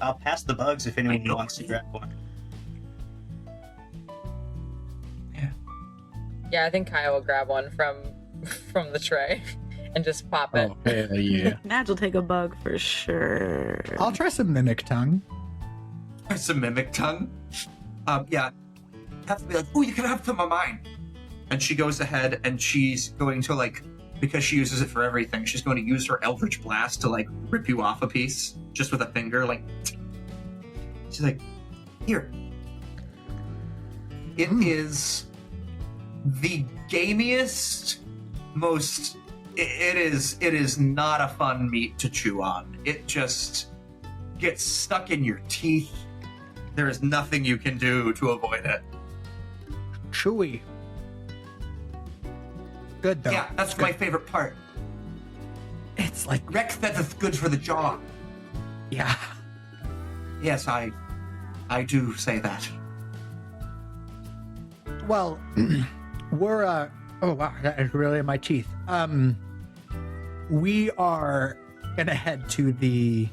Speaker 10: I'll pass the bugs if anyone wants to grab one.
Speaker 6: Yeah, I think Kaia will grab one from the tray and just pop it.
Speaker 8: Oh, hell yeah.
Speaker 5: Madge will take a bug for sure.
Speaker 8: I'll try some mimic tongue.
Speaker 9: Some mimic tongue? Yeah. Have to be like, oh, you can have some of mine. And she goes ahead and she's going to like, because she uses it for everything, she's going to use her Eldritch Blast to like rip you off a piece just with a finger. Like, she's like, here. It is the gamiest, most. It is not a fun meat to chew on. It just gets stuck in your teeth. There is nothing you can do to avoid it.
Speaker 8: Chewy. Good though.
Speaker 9: Yeah, that's my favorite part.
Speaker 8: It's like
Speaker 9: Rex says it's good for the jaw.
Speaker 8: Yeah.
Speaker 9: Yes, I do say that.
Speaker 8: Well, we're oh wow, that is really in my teeth. We are gonna head to the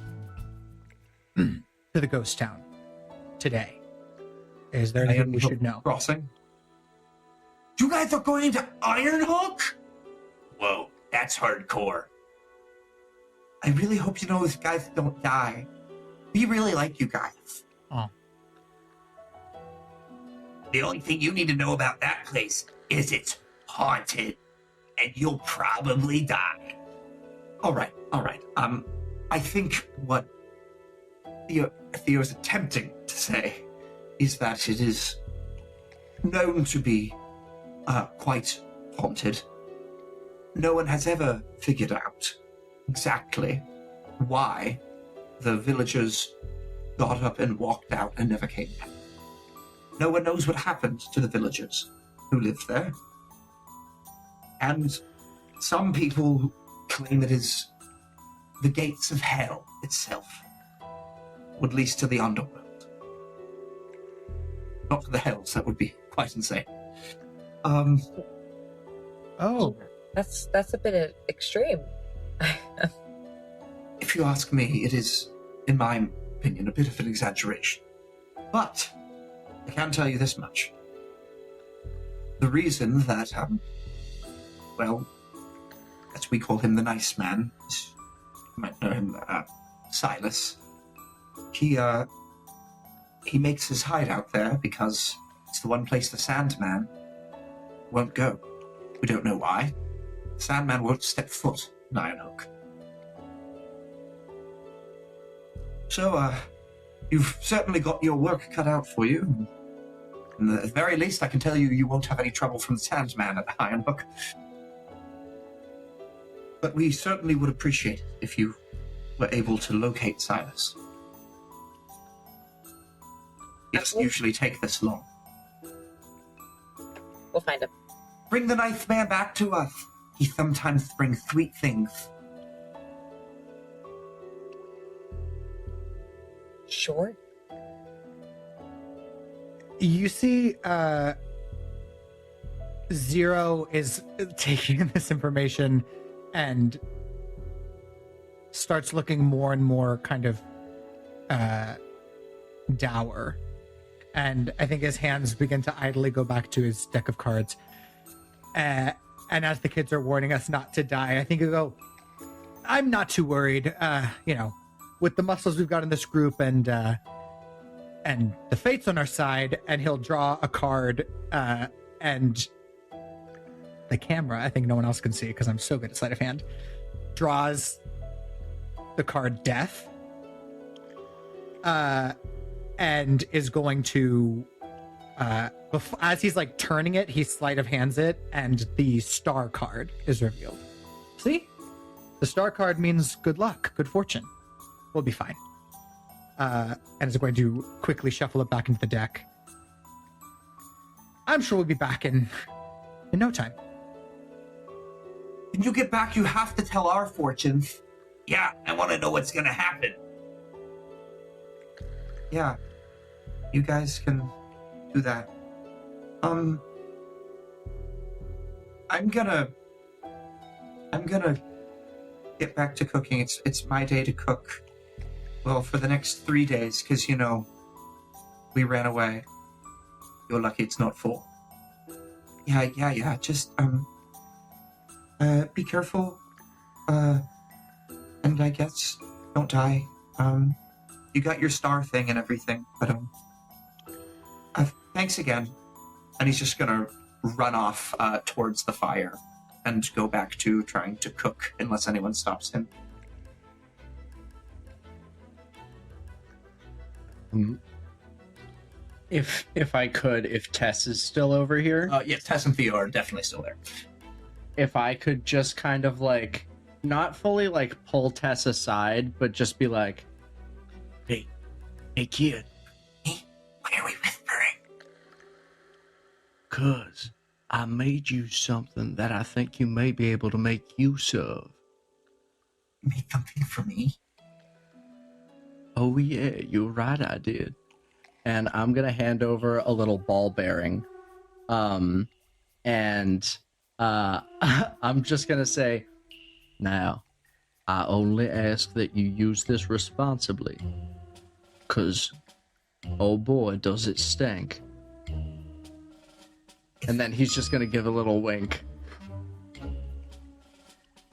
Speaker 8: ghost town today. Is there anything we should know?
Speaker 9: Crossing. You guys are going to Ironhook?
Speaker 2: Whoa, that's hardcore.
Speaker 9: I really hope you know these guys don't die. We really like you guys.
Speaker 8: Oh.
Speaker 2: The only thing you need to know about that place is it's haunted, and you'll probably die.
Speaker 9: All right. I think what Theo is attempting to say is that it is known to be quite haunted. No one has ever figured out exactly why the villagers got up and walked out and never came back. No one knows what happened to the villagers who lived there. And some people claim that it's the gates of hell itself would lead to the underworld. Not to the hells, that would be quite insane.
Speaker 8: Oh.
Speaker 6: That's a bit extreme.
Speaker 9: If you ask me, it is, in my opinion, a bit of an exaggeration. But I can tell you this much. The reason that, well, as we call him the nice man, you might know him, Silas, he makes his hideout there because it's the one place the Sandman won't go. We don't know why. The Sandman won't step foot in Ironhook. So, you've certainly got your work cut out for you. And at the very least, I can tell you, you won't have any trouble from the Sandman at Ironhook. But we certainly would appreciate it if you were able to locate Silas. It doesn't usually take this long.
Speaker 6: We'll find him.
Speaker 9: Bring the ninth man back to us. He sometimes brings sweet things.
Speaker 6: Sure.
Speaker 8: You see, Zero is taking this information and starts looking more and more kind of dour. And I think his hands begin to idly go back to his deck of cards. And as the kids are warning us not to die, I think he'll go, I'm not too worried. With the muscles we've got in this group and the fates on our side, and he'll draw a card and the camera, I think no one else can see because I'm so good at sleight of hand, draws the card Death and is going to as he's like turning it, he sleight of hands it and the star card is revealed. See? The star card means good luck, good fortune. We'll be fine. And is going to quickly shuffle it back into the deck. I'm sure we'll be back in no time.
Speaker 2: When you get back, you have to tell our fortunes. Yeah, I want to know what's going to happen. Yeah, you guys can do that. I'm gonna get back to cooking. It's my day to cook. Well, for the next 3 days, because, we ran away. You're lucky it's not 4. Yeah. Just, be careful. And I guess don't die. You got your star thing and everything, but, thanks again. And he's just gonna run off, towards the fire and go back to trying to cook unless anyone stops him.
Speaker 1: If I could, if Tess is still over here.
Speaker 9: Yes, Tess and Theo are definitely still there.
Speaker 1: If I could just kind of like, not fully like pull Tess aside, but just be like, hey kid.
Speaker 2: Why are we whispering?
Speaker 3: 'Cause I made you something that I think you may be able to make use of.
Speaker 2: You made something for me?
Speaker 3: Oh yeah, you're right, I did.
Speaker 1: And I'm gonna hand over a little ball bearing. I'm just gonna say, now, I only ask that you use this responsibly. 'Cause, oh boy, does it stink. And then he's just gonna give a little wink.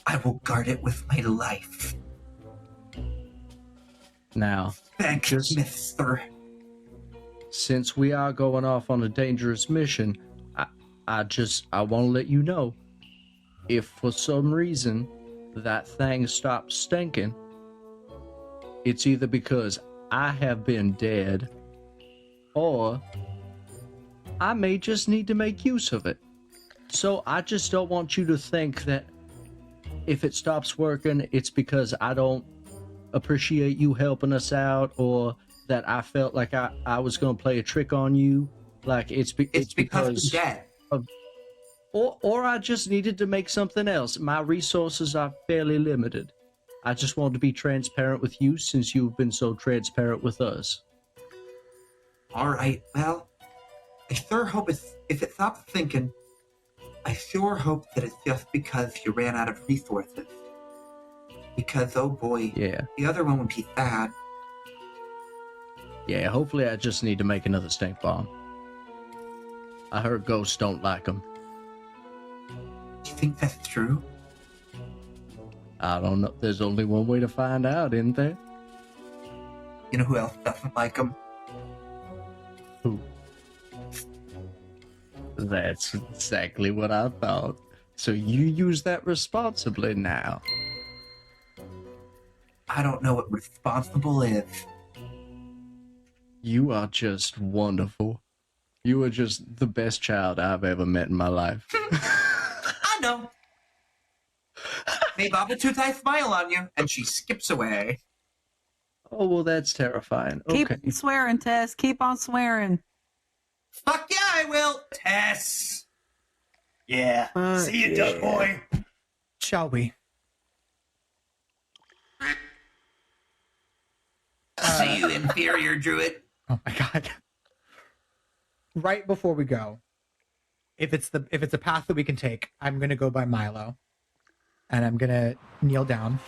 Speaker 2: I will guard it with my life.
Speaker 1: Now,
Speaker 2: Thank you, mister.
Speaker 1: since we are going off on a dangerous mission, I want to let you know, if for some reason that thing stops stinking, it's either because I have been dead, or I may just need to make use of it. So I just don't want you to think that if it stops working, it's because I don't appreciate you helping us out, or that I felt like I was going to play a trick on you. Like it's because
Speaker 2: you're dead.
Speaker 1: Or I just needed to make something else. My resources are fairly limited. I just wanted to be transparent with you since you've been so transparent with us.
Speaker 2: All right, well, I sure hope if it stops thinking, I sure hope that it's just because you ran out of resources. Because, oh boy,
Speaker 1: Yeah.
Speaker 2: the other one would be sad.
Speaker 1: Yeah, hopefully I just need to make another stink bomb. I heard ghosts don't like them.
Speaker 2: Do you think that's true?
Speaker 1: I don't know. There's only one way to find out, isn't there?
Speaker 2: You know who else doesn't like them?
Speaker 1: Who? That's exactly what I thought. So you use that responsibly now.
Speaker 2: I don't know what responsible is.
Speaker 1: You are just wonderful. You are just the best child I've ever met in my life.
Speaker 2: I know. May Babatooth I smile on you, and she skips away.
Speaker 1: Oh, well, that's terrifying. Okay.
Speaker 11: Keep swearing, Tess. Keep on swearing.
Speaker 2: Fuck yeah, I will, Tess.
Speaker 10: Yeah. See you, Duck Boy.
Speaker 8: Shall we?
Speaker 2: See You inferior druid.
Speaker 8: Oh my god. Right before we go, if it's a path that we can take, I'm gonna go by Milo. And I'm gonna kneel down.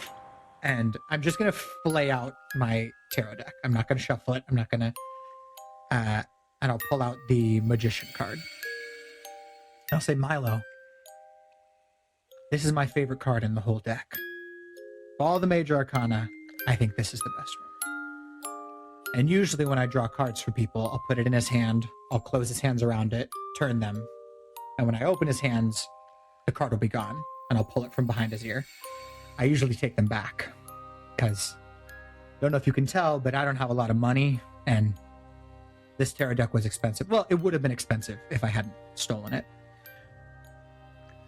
Speaker 8: And I'm just gonna flay out my tarot deck. I'm not gonna shuffle it. I'm not gonna and I'll pull out the magician card. I'll say, Milo, this is my favorite card in the whole deck. Of all the major arcana, I think this is the best one. And usually when I draw cards for people, I'll put it in his hand, I'll close his hands around it, turn them, and when I open his hands, the card will be gone, and I'll pull it from behind his ear. I usually take them back, because I don't know if you can tell, but I don't have a lot of money, and this tarot deck was expensive. Well, it would have been expensive if I hadn't stolen it.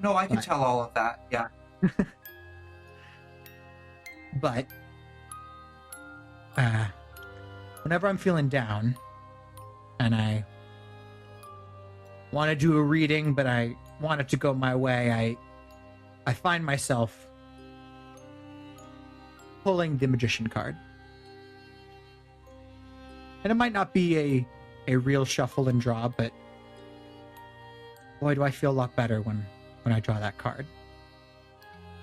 Speaker 9: No, I can tell all of that, yeah.
Speaker 8: But whenever I'm feeling down and I want to do a reading, but I want it to go my way, I find myself pulling the magician card. And it might not be a real shuffle and draw, but boy, do I feel a lot better when I draw that card.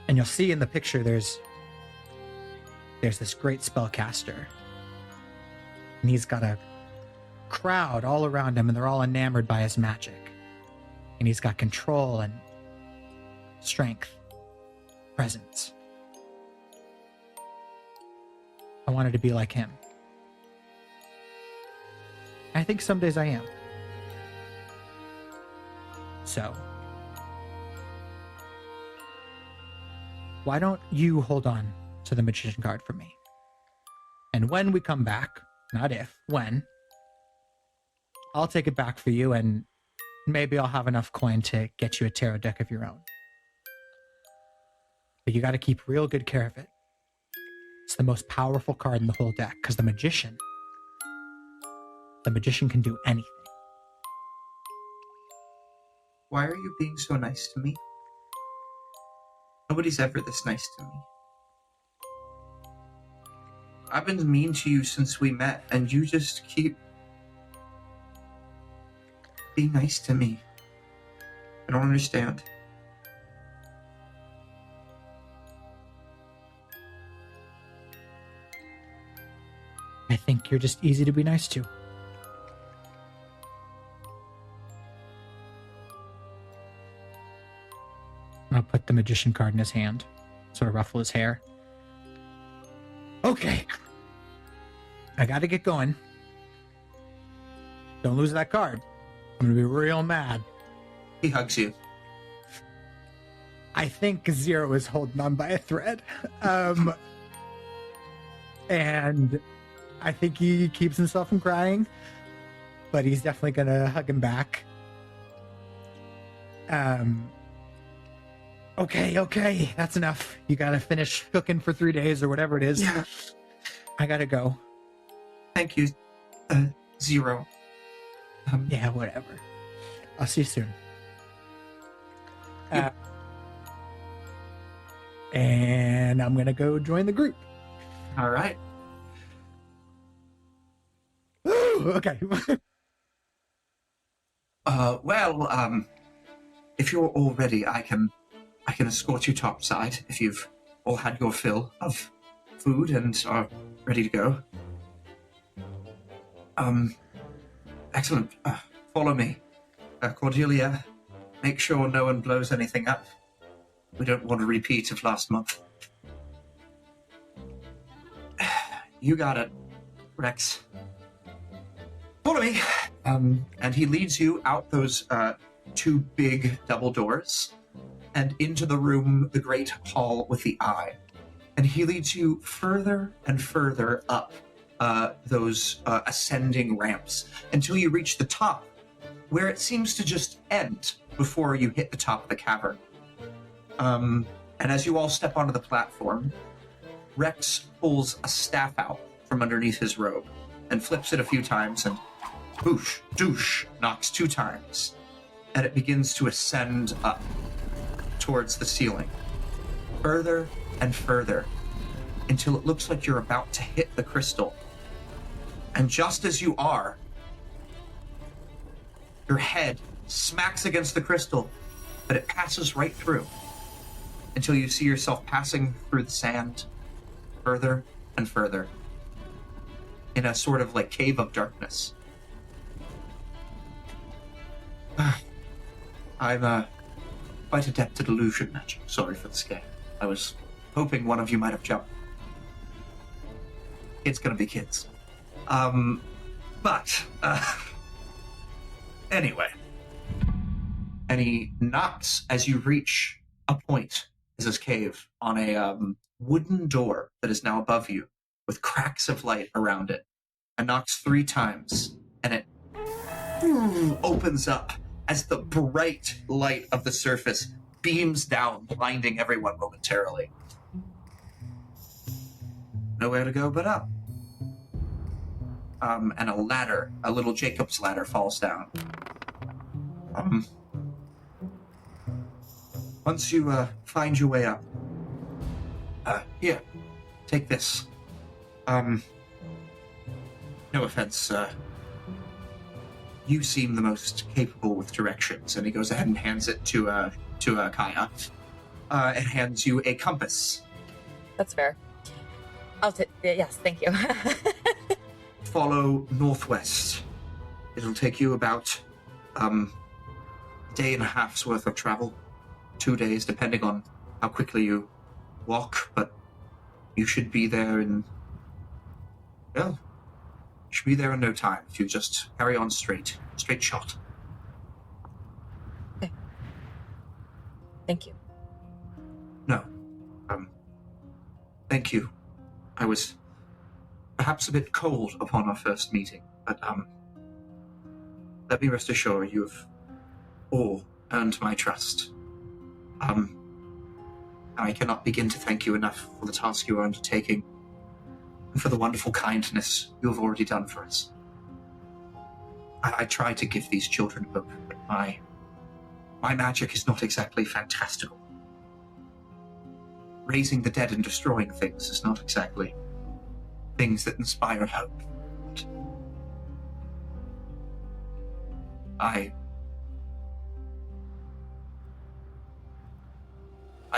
Speaker 8: And you'll see in the picture there's this great spellcaster. And he's got a crowd all around him, and they're all enamored by his magic. And he's got control and strength, presence. I wanted to be like him. I think some days I am. So, why don't you hold on to the magician card for me? And when we come back, not if, when, I'll take it back for you, and maybe I'll have enough coin to get you a tarot deck of your own. But you got to keep real good care of it. It's the most powerful card in the whole deck, because the magician can do anything.
Speaker 9: Why are you being so nice to me? Nobody's ever this nice to me. I've been mean to you since we met, and you just keep being nice to me. I don't understand.
Speaker 8: I think you're just easy to be nice to. I'll put the magician card in his hand, sort of ruffle his hair. Okay. I gotta get going. Don't lose that card. I'm gonna be real mad.
Speaker 9: He hugs you.
Speaker 8: I think Zero is holding on by a thread. And I think he keeps himself from crying, but he's definitely gonna hug him back. Okay, that's enough. You gotta finish cooking for 3 days or whatever it is.
Speaker 9: Yeah.
Speaker 8: I gotta go.
Speaker 9: Thank you, Zero.
Speaker 8: Yeah, whatever. I'll see you soon.
Speaker 9: Yep.
Speaker 8: And I'm gonna go join the group.
Speaker 9: All right.
Speaker 8: Ooh, okay.
Speaker 9: Well, if you're all ready, I can escort you topside if you've all had your fill of food and are ready to go. Excellent. Follow me. Cordelia, make sure no one blows anything up. We don't want a repeat of last month. You got it, Rex. Follow me. And he leads you out those two big double doors and into the room, the great hall with the eye. And he leads you further and further up those ascending ramps until you reach the top, where it seems to just end before you hit the top of the cavern. And as you all step onto the platform, Rex pulls a staff out from underneath his robe and flips it a few times and boosh, douche, knocks 2 times. And it begins to ascend up towards the ceiling, further and further, until it looks like you're about to hit the crystal. And just as you are, your head smacks against the crystal, but it passes right through until you see yourself passing through the sand further and further in a sort of like cave of darkness. I'm quite adept at illusion magic. Sorry for the scare. I was hoping one of you might have jumped. It's gonna be kids. Anyway. And he knocks as you reach a point in this cave on a wooden door that is now above you with cracks of light around it. And knocks 3 times, and it opens up as the bright light of the surface beams down, blinding everyone momentarily. Nowhere to go but up. And a ladder, a little Jacob's ladder, falls down. Once you find your way up, here, take this. No offense, you seem the most capable with directions. And he goes ahead and hands it to Kaia. And hands you a compass.
Speaker 6: That's fair. Yes, thank you.
Speaker 9: Follow northwest. It'll take you about a day and a half's worth of travel. 2 days, depending on how quickly you walk, but you should be there in... Well, you should be there in no time if you just carry on straight shot.
Speaker 6: Okay. Thank you.
Speaker 9: No. Thank you. I was perhaps a bit cold upon our first meeting, but let me rest assured you've all earned my trust. I cannot begin to thank you enough for the task you are undertaking and for the wonderful kindness you have already done for us. I try to give these children hope, but my magic is not exactly fantastical. Raising the dead and destroying things is not exactly things that inspire hope. But I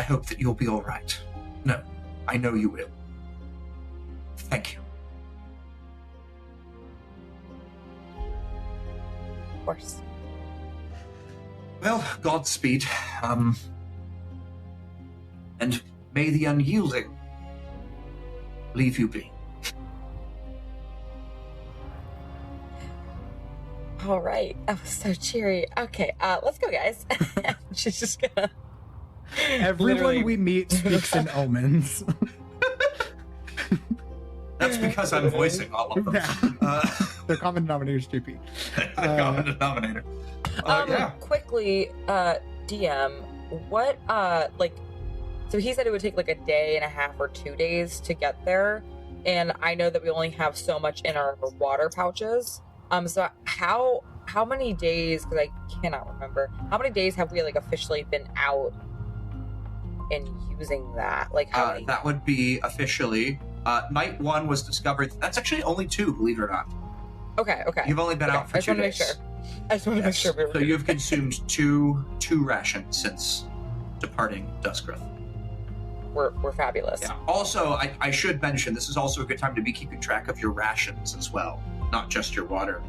Speaker 9: hope that you'll be all right. No, I know you will. Thank you.
Speaker 6: Of course.
Speaker 9: Well, Godspeed. And may the unyielding leave you be.
Speaker 6: All right. That was so cheery. Okay, let's go, guys. She's just gonna...
Speaker 8: Everyone
Speaker 6: Literally.
Speaker 8: we meet speaks in omens.
Speaker 9: That's because I'm voicing all of them.
Speaker 8: The common denominator is JP.
Speaker 9: The common denominator. Yeah.
Speaker 6: Quickly, DM, what, so he said it would take like a day and a half or 2 days to get there, and I know that we only have so much in our water pouches. So how many days, because I cannot remember, how many days have we like officially been out and using that? Like how many?
Speaker 9: That would be officially, night 1 was discovered. That's actually only 2, believe it or not.
Speaker 6: Okay.
Speaker 9: You've only been out for 2 days.
Speaker 6: I just want to make sure.
Speaker 9: So you've consumed two rations since departing Duskrith.
Speaker 6: We're fabulous.
Speaker 9: Yeah. Also, I should mention, this is also a good time to be keeping track of your rations as well, not just your water.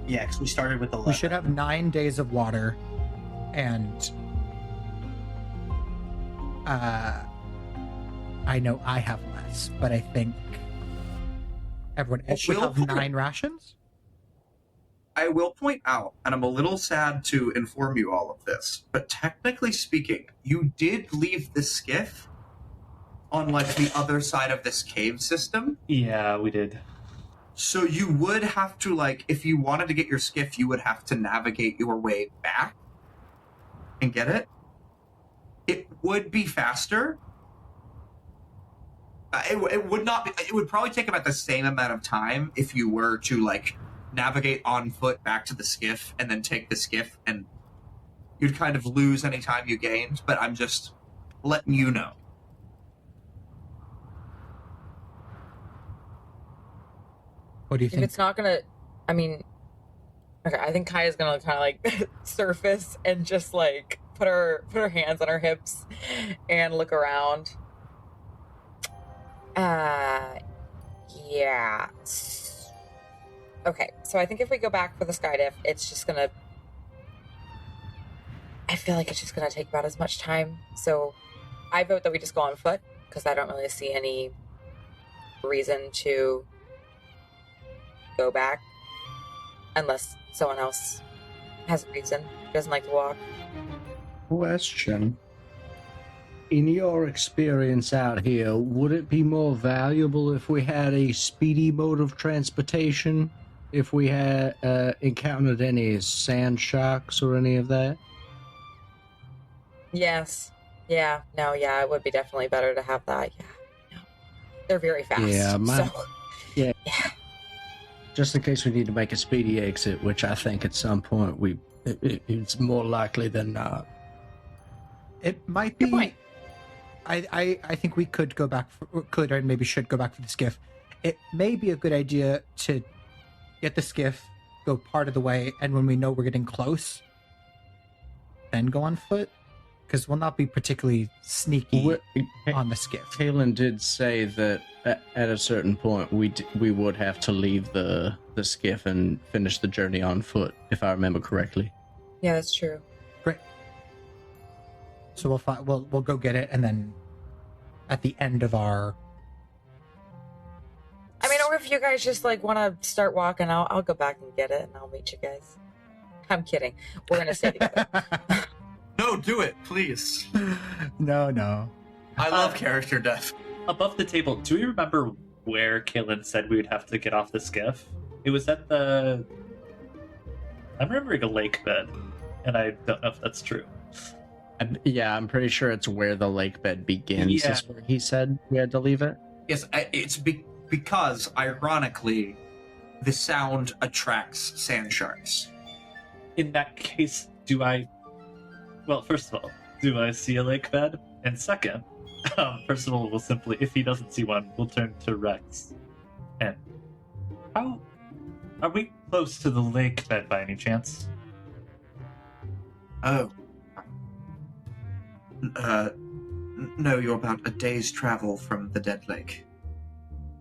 Speaker 10: Yeah, because we started with 11.
Speaker 8: We should have 9 days of water, and I know I have less, but I think everyone else should have 9 rations.
Speaker 9: I will point out, and I'm a little sad to inform you all of this, but technically speaking, you did leave the skiff on like the other side of this cave system.
Speaker 4: Yeah, we did.
Speaker 9: So you would have to, like, if you wanted to get your skiff, you would have to navigate your way back and get it. It would be faster. It would not be. It would probably take about the same amount of time if you were to, like, navigate on foot back to the skiff and then take the skiff, and you'd kind of lose any time you gained. But I'm just letting you know.
Speaker 8: What do you
Speaker 6: If
Speaker 8: think?
Speaker 6: it's not gonna, I mean, okay, I think Kaia's gonna kind of like surface and just like put her hands on her hips and look around. Yeah. Okay, so I think if we go back for the skydiff, it's just gonna. I feel like it's just gonna take about as much time. So I vote that we just go on foot because I don't really see any reason to go back unless someone else has a reason. Doesn't like to walk.
Speaker 1: Question. In your experience out here, would it be more valuable if we had a speedy mode of transportation? If we had encountered any sand sharks or any of that?
Speaker 6: Yes. Yeah. No. Yeah. It would be definitely better to have that. Yeah. No. They're very fast.
Speaker 1: Yeah.
Speaker 6: Yeah.
Speaker 1: Just in case we need to make a speedy exit, which I think at some point it's more likely than not.
Speaker 8: It might be.
Speaker 6: Good point.
Speaker 8: I think we could go back, could or maybe should go back for the skiff. It may be a good idea to get the skiff, go part of the way, and when we know we're getting close, then go on foot, because we'll not be particularly sneaky on the skiff.
Speaker 1: Kaylin did say that at a certain point we would have to leave the skiff and finish the journey on foot, if I remember correctly.
Speaker 6: Yeah, that's true.
Speaker 8: Great. So we'll go get it, and then at the end of our.
Speaker 6: I mean, or if you guys just like want to start walking, I'll go back and get it, and I'll meet you guys. I'm kidding. We're gonna stay together.
Speaker 9: No, do it, please.
Speaker 8: No.
Speaker 9: I love character death.
Speaker 4: Above the table, do we remember where Kaylin said we would have to get off the skiff? It was at the... I'm remembering a lake bed, and I don't know if that's true.
Speaker 1: Yeah, I'm pretty sure it's where the lake bed begins.
Speaker 4: Yeah.
Speaker 1: Is where he said we had to leave it.
Speaker 9: Yes, it's because, ironically, the sound attracts sand sharks.
Speaker 4: In that case, do I... Well, first of all, do I see a lake bed? And second, Percival will simply, if he doesn't see one, will turn to Rex. And how... Are we close to the lake bed by any chance?
Speaker 9: Oh. No, you're about a day's travel from the Dead Lake.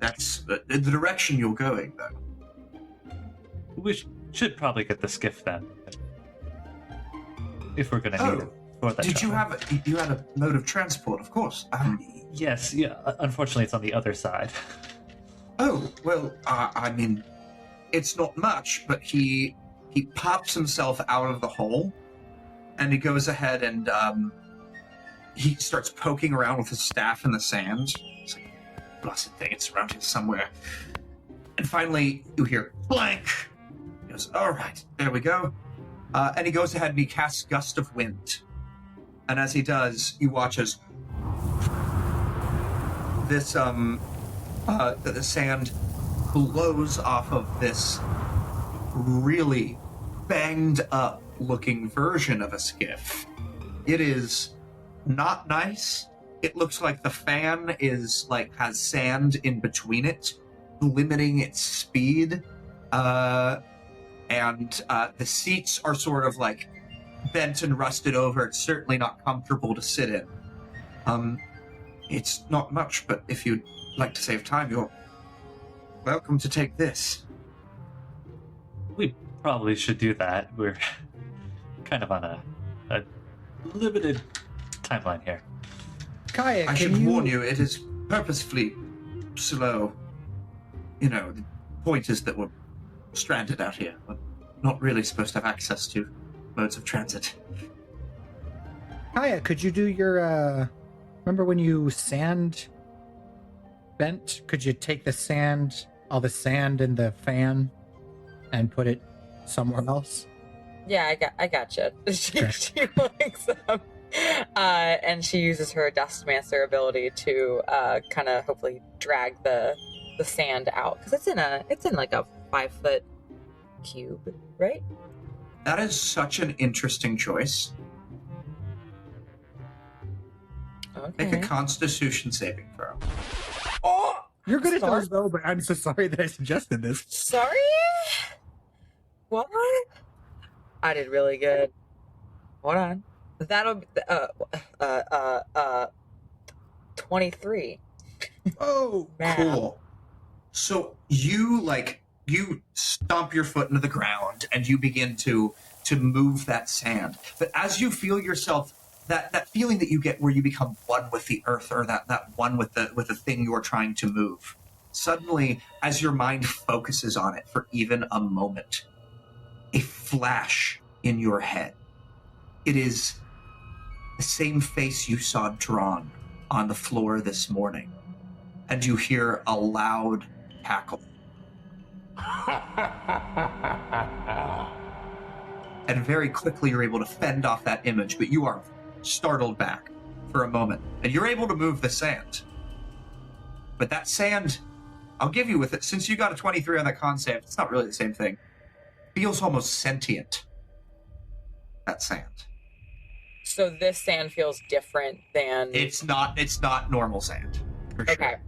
Speaker 9: That's the direction you're going, though.
Speaker 4: We should probably get the skiff then. If we're gonna need it for that.
Speaker 9: Did you
Speaker 4: travel.
Speaker 9: you had a mode of transport? Of course.
Speaker 4: Yes, yeah. Unfortunately, it's on the other side.
Speaker 9: Oh well, I mean, it's not much, but he pops himself out of the hole, and he goes ahead and he starts poking around with his staff in the sand. It's like, blessed thing, it's around here somewhere. And finally, you hear blank. He goes, all right, there we go. And he goes ahead and he casts Gust of Wind. And as he does, you watch as this, the sand blows off of this really banged up looking version of a skiff. It is not nice. It looks like the fan has sand in between it, limiting its speed. And the seats are sort of like bent and rusted over. It's certainly not comfortable to sit in. It's not much, but if you'd like to save time, you're welcome to take this.
Speaker 4: We probably should do that. We're kind of on a limited timeline here.
Speaker 8: Kaia,
Speaker 9: I should warn you, it is purposefully slow. You know, the point is that we're stranded out here. We're not really supposed to have access to modes of transit.
Speaker 8: Kaia, could you do your, remember when you sand bent? Could you take the sand, all the sand in the fan, and put it somewhere else?
Speaker 6: Yeah, I gotcha. She likes them. And she uses her Dustmancer ability to kind of hopefully drag the sand out, because it's in like a 5-foot cube, right?
Speaker 9: That is such an interesting choice.
Speaker 6: Okay.
Speaker 9: Make a Constitution saving throw. Oh!
Speaker 8: You're good at those, though, but I'm so sorry that I suggested this.
Speaker 6: Sorry? What? I did really good. Hold on. That'll be 23.
Speaker 8: Oh,
Speaker 6: man.
Speaker 9: Cool. So you stomp your foot into the ground and you begin to move that sand. But as you feel yourself, that feeling that you get where you become one with the earth, or that one with the thing you're trying to move, suddenly, as your mind focuses on it for even a moment, a flash in your head. It is the same face you saw drawn on the floor this morning. And you hear a loud cackle. And very quickly you're able to fend off that image, but you are startled back for a moment. And you're able to move the sand. But that sand, I'll give you with it, since you got a 23 on that con save, it's not really the same thing. Feels almost sentient. That sand.
Speaker 6: So this sand feels different than... It's
Speaker 9: not normal sand. For sure.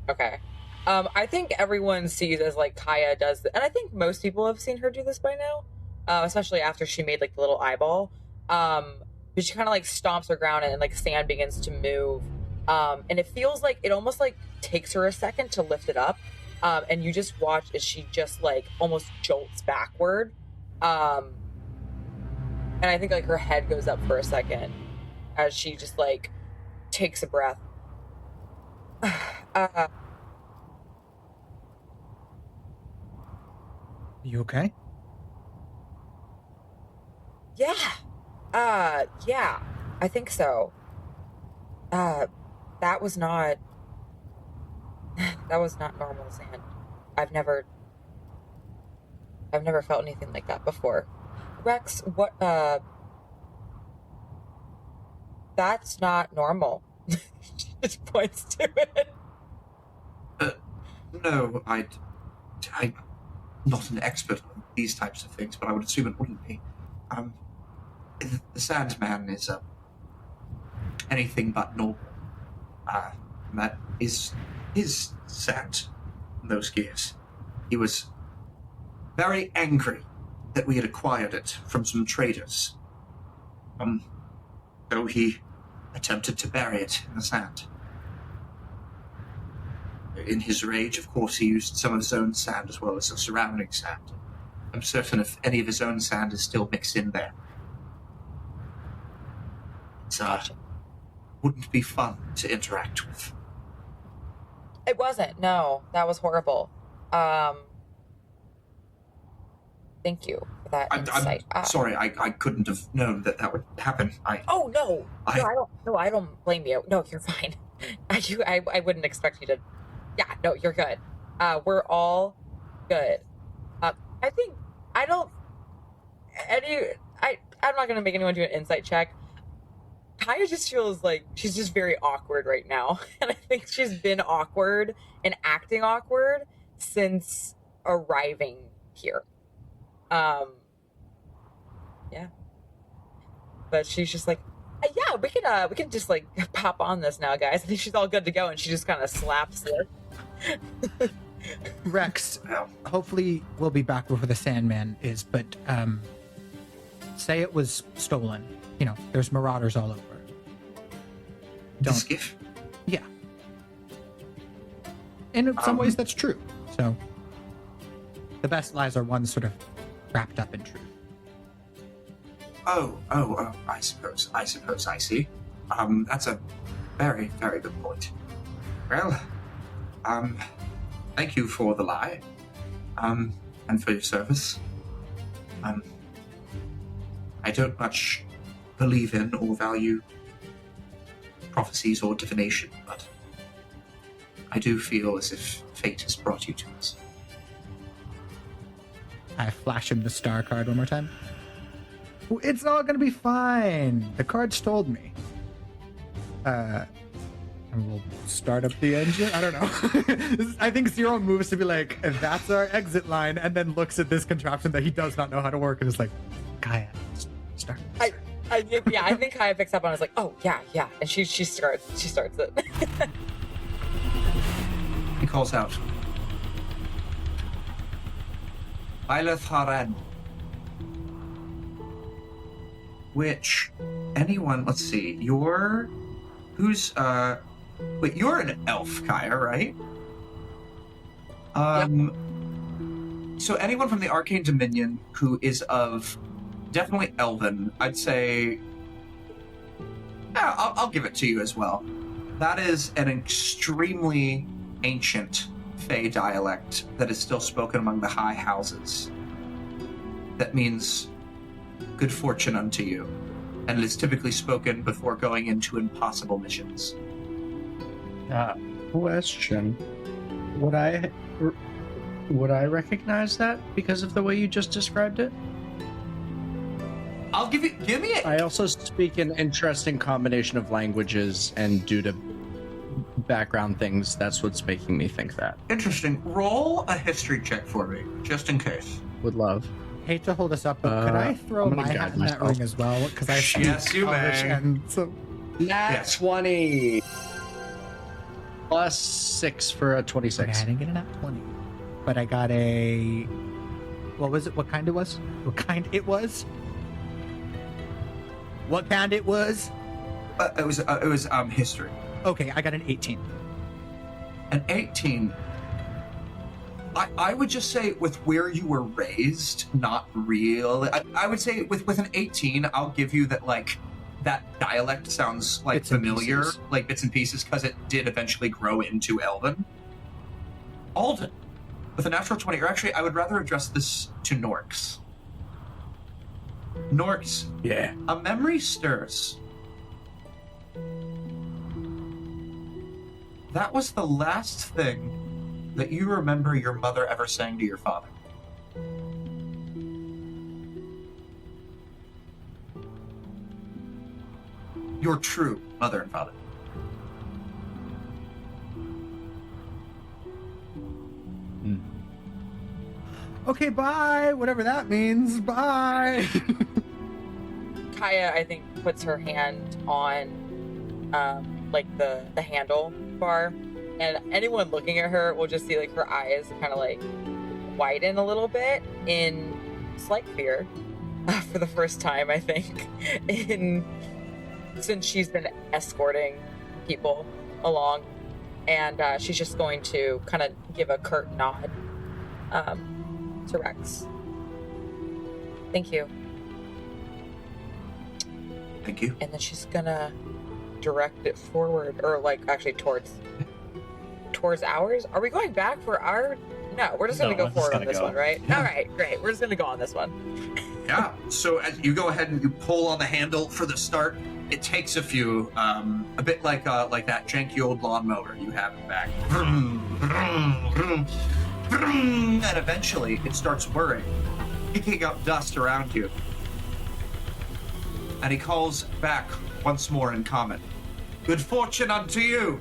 Speaker 6: Okay. I think everyone sees as like Kaia does, and I think most people have seen her do this by now, especially after she made like the little eyeball. But she kind of like stomps her ground and like sand begins to move, and it feels like it almost like takes her a second to lift it up, and you just watch as she just like almost jolts backward, and I think like her head goes up for a second as she just like takes a breath.
Speaker 8: You okay?
Speaker 6: Yeah, I think so. That was not normal sand. I've never felt anything like that before. Rex, what, that's not normal. She just points to it.
Speaker 9: No, I'm not an expert on these types of things, but I would assume it wouldn't be. The Sandman is anything but normal. That is his sand in those gears. He was very angry that we had acquired it from some traders. So he attempted to bury it in the sand. In his rage, of course, he used some of his own sand as well as the surrounding sand. I'm certain if any of his own sand is still mixed in there. It wouldn't be fun to interact with.
Speaker 6: It wasn't, no. That was horrible. Thank you for that insight.
Speaker 9: I'm sorry, I couldn't have known that would happen.
Speaker 6: Oh, no. I don't blame you. No, you're fine. I wouldn't expect you to... Yeah, no, you're good. We're all good. I'm not going to make anyone do an insight check. Kaia just feels like she's just very awkward right now. And I think she's been awkward and acting awkward since arriving here. Yeah. But she's just like, yeah, we can just like pop on this now, guys. I think she's all good to go, and she just kind of slaps it.
Speaker 8: Rex, hopefully we'll be back before the Sandman is, but say it was stolen. You know, there's marauders all over.
Speaker 9: The skiff?
Speaker 8: Yeah. In some ways, that's true. So the best lies are ones sort of wrapped up in truth.
Speaker 9: Oh, I suppose I see. That's a very, very good point. Well, thank you for the lie, and for your service. I don't much believe in or value prophecies or divination, but I do feel as if fate has brought you to us.
Speaker 8: I flash him the star card one more time. It's all gonna be fine. The cards told me. And we'll start up the engine. I don't know. I think Zero moves to be like, that's our exit line, and then looks at this contraption that he does not know how to work, and is like, Kaia, start.
Speaker 6: I think Kaia picks up on it, is like, oh yeah, and she starts it.
Speaker 9: calls out, Vaeloris, which anyone, let's see, you're an elf, Kaia, right?
Speaker 6: Yep.
Speaker 9: So anyone from the Arcane Dominion who is of definitely Elven, I'd say, yeah, I'll give it to you as well. That is an extremely ancient Fey dialect that is still spoken among the high houses. That means good fortune unto you, and it is typically spoken before going into impossible missions.
Speaker 1: Question. Would I recognize that because of the way you just described it?
Speaker 9: Give me it.
Speaker 1: I also speak an interesting combination of languages, and due to background things, that's what's making me think that.
Speaker 9: Interesting. Roll a history check for me, just in case.
Speaker 1: Would love.
Speaker 8: Hate to hold us up, but could I throw my hat in that ring as well? Because I speak
Speaker 9: Yes, you
Speaker 8: Elvish,
Speaker 9: may.
Speaker 8: and so
Speaker 1: Nat 20 plus 6 for a 26.
Speaker 8: okay, I didn't get a nat 20, but I got a. What was it? What kind it was? What kind it was? What kind it was?
Speaker 9: It was history.
Speaker 8: Okay, I got an 18.
Speaker 9: An 18. I would just say with where you were raised, not real. I would say with an 18, I'll give you that, like, that dialect sounds like
Speaker 8: Bits and
Speaker 9: familiar,
Speaker 8: pieces.
Speaker 9: like bits and pieces, because it did eventually grow into Elven. Alden, with a natural 20, or actually, I would rather address this to Norx. Norx,
Speaker 1: Yeah.
Speaker 9: a memory stirs. That was the last thing that you remember your mother ever saying to your father. Your true mother and father.
Speaker 8: Okay, bye. Whatever that means. Bye.
Speaker 6: Kaia, I think, puts her hand on, like the handle bar, and anyone looking at her will just see like her eyes kind of like widen a little bit in slight fear for the first time, I think, since she's been escorting people along, and she's just going to kind of give a curt nod to Rex. Thank you.
Speaker 9: Thank you.
Speaker 6: And then she's gonna direct it forward, or like actually towards ours. Are we going back for our? No, we're just gonna go forward on this one, right? All right, great. We're just gonna go on this one.
Speaker 9: Yeah. So as you go ahead and you pull on the handle for the start, it takes a few, a bit like that janky old lawnmower you have in back, and eventually it starts whirring, kicking up dust around you. And he calls back once more in common, "Good fortune unto you,"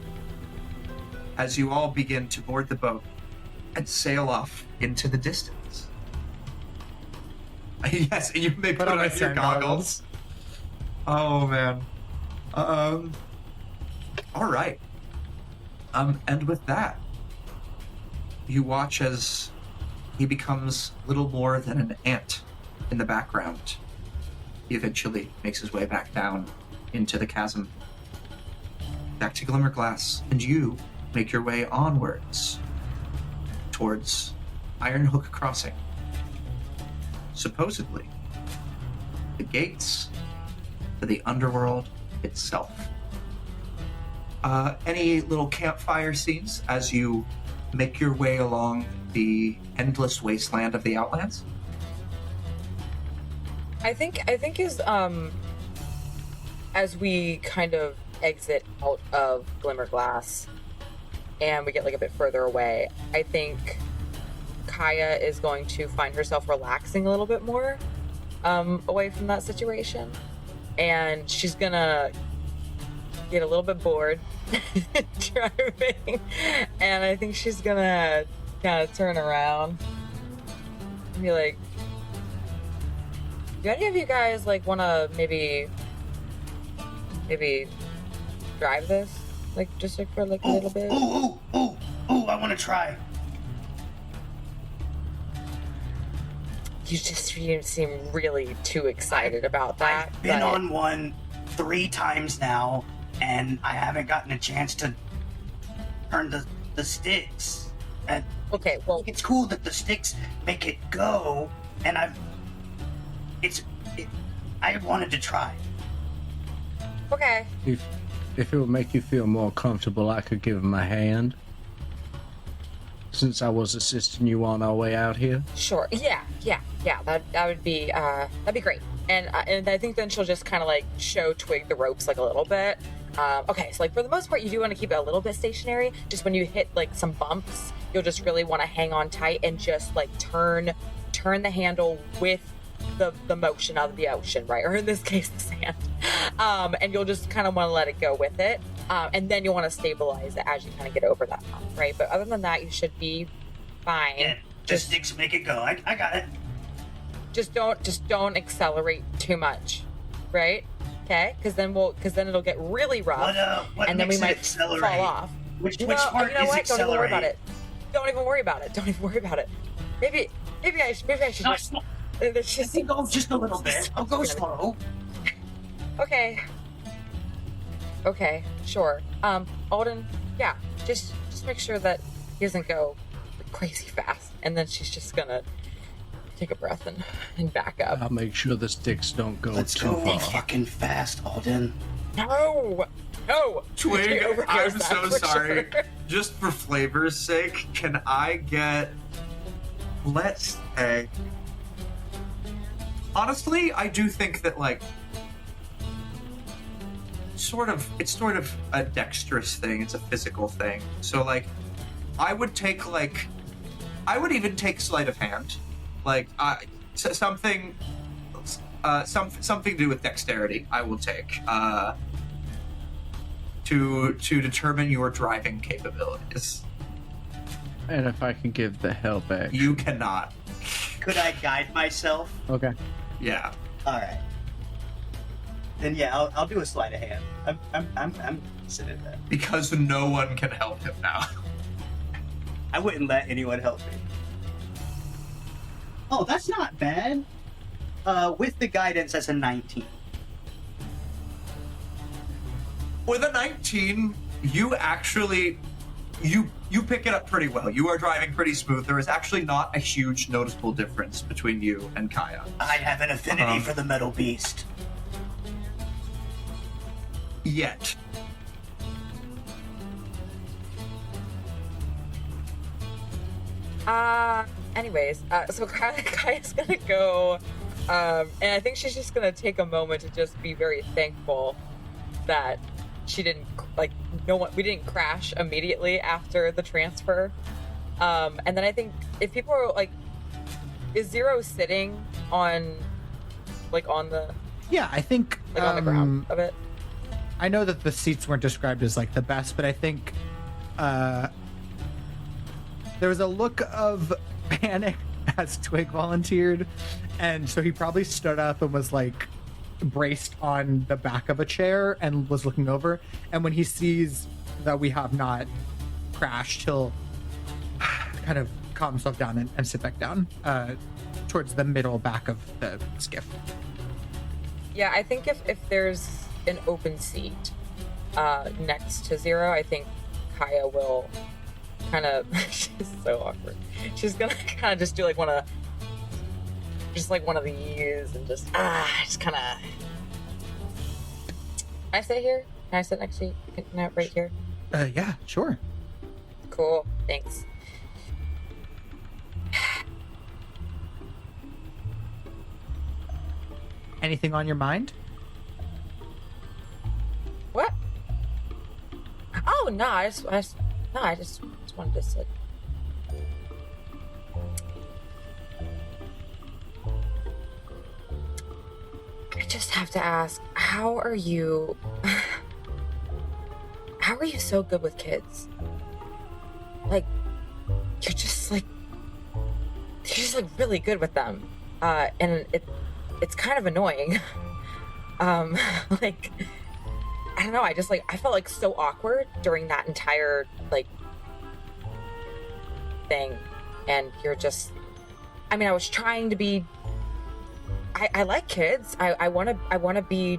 Speaker 9: as you all begin to board the boat and sail off into the distance. Yes, and you may put on your goggles. Oh, man. All right. And with that, you watch as he becomes little more than an ant in the background. He eventually makes his way back down into the chasm, back to Glimmerglass, and you make your way onwards towards Ironhook Crossing. Supposedly, the gates to the underworld itself. Any little campfire scenes as you make your way along the endless wasteland of the Outlands?
Speaker 6: I think as we kind of exit out of Glimmerglass and we get like a bit further away, I think Kaia is going to find herself relaxing a little bit more away from that situation, and she's gonna get a little bit bored driving, and I think she's gonna kind of turn around and be like, do any of you guys like want to maybe drive this, like just like for like a little bit?
Speaker 7: I want to try.
Speaker 6: You seem really too excited about that.
Speaker 7: I've been on one 3 times now, and I haven't gotten a chance to turn the sticks. And
Speaker 6: okay, well,
Speaker 7: it's cool that the sticks make it go, and I wanted to try.
Speaker 6: Okay.
Speaker 1: If it would make you feel more comfortable, I could give him a hand. Since I was assisting you on our way out here.
Speaker 6: Sure. Yeah. That would be that'd be great. And I think then she'll just kind of like show Twig the ropes like a little bit. Okay, so like for the most part, you do want to keep it a little bit stationary. Just when you hit like some bumps, you'll just really want to hang on tight and just like turn the handle with the motion of the ocean, right? Or in this case, the sand. And you'll just kind of want to let it go with it. And then you'll want to stabilize it as you kind of get over that hump, right? But other than that, you should be fine.
Speaker 7: Yeah, just sticks make it go. I got it.
Speaker 6: Just don't accelerate too much, right? Okay, because then it'll get really rough,
Speaker 7: what
Speaker 6: and then we might
Speaker 7: accelerate?
Speaker 6: fall off.
Speaker 7: Which part is accelerate?
Speaker 6: Don't even worry about it. Don't even worry about it. Maybe I should just.
Speaker 7: Let me go just a little bit. I'll go slow.
Speaker 6: Okay, sure. Alden, yeah, just make sure that he doesn't go crazy fast, and then she's just gonna take a breath and back up.
Speaker 1: I'll make sure the sticks don't go
Speaker 7: Let's
Speaker 1: too
Speaker 7: go
Speaker 1: far.
Speaker 7: fucking fast, Alden.
Speaker 6: No.
Speaker 2: Twig, I'm so sorry.
Speaker 6: Sure.
Speaker 2: Just for flavor's sake, can I get... Let's say... Honestly, I do think that, like... It's sort of a dexterous thing. It's a physical thing. So, like, I would even take sleight of hand. Like, something to do with dexterity, I will take, to determine your driving capabilities.
Speaker 1: And if I can give the help action.
Speaker 2: You cannot.
Speaker 10: Could I guide myself?
Speaker 1: Okay.
Speaker 2: Yeah.
Speaker 10: All right. Then yeah, I'll do a sleight of hand. I'm considered that.
Speaker 2: Because no one can help him now.
Speaker 10: I wouldn't let anyone help me. Oh, that's not bad. With the guidance, that's a 19.
Speaker 2: With a 19, you actually you pick it up pretty well. You are driving pretty smooth. There is actually not a huge noticeable difference between you and Kaia.
Speaker 7: I have an affinity for the metal beast.
Speaker 2: Yet.
Speaker 6: Anyways, so Kaia's gonna go, and I think she's just gonna take a moment to just be very thankful that she didn't, we didn't crash immediately after the transfer. And then I think if people are like, is Zero sitting on the...
Speaker 8: Yeah, I think...
Speaker 6: on the ground of it?
Speaker 8: I know that the seats weren't described as like the best, but I think there was a look of panic as Twig volunteered, and so he probably stood up and was like braced on the back of a chair and was looking over, and when he sees that we have not crashed, he'll kind of calm himself down and sit back down towards the middle back of the skiff.
Speaker 6: Yeah, I think if there's an open seat next to Zero, I think Kaia will kind of she's so awkward. She's gonna kind of just do one of these and just kind of. Can I sit here? Can I sit next to you? Can I right here?
Speaker 8: Yeah, sure.
Speaker 6: Cool, thanks.
Speaker 8: Anything on your mind?
Speaker 6: What? Oh no, I just wanted to sit. I just have to ask, how are you so good with kids? You're just really good with them. And it's kind of annoying. I don't know, I felt so awkward during that entire thing, and you're just, I mean, I was trying to be, I like kids. I want to be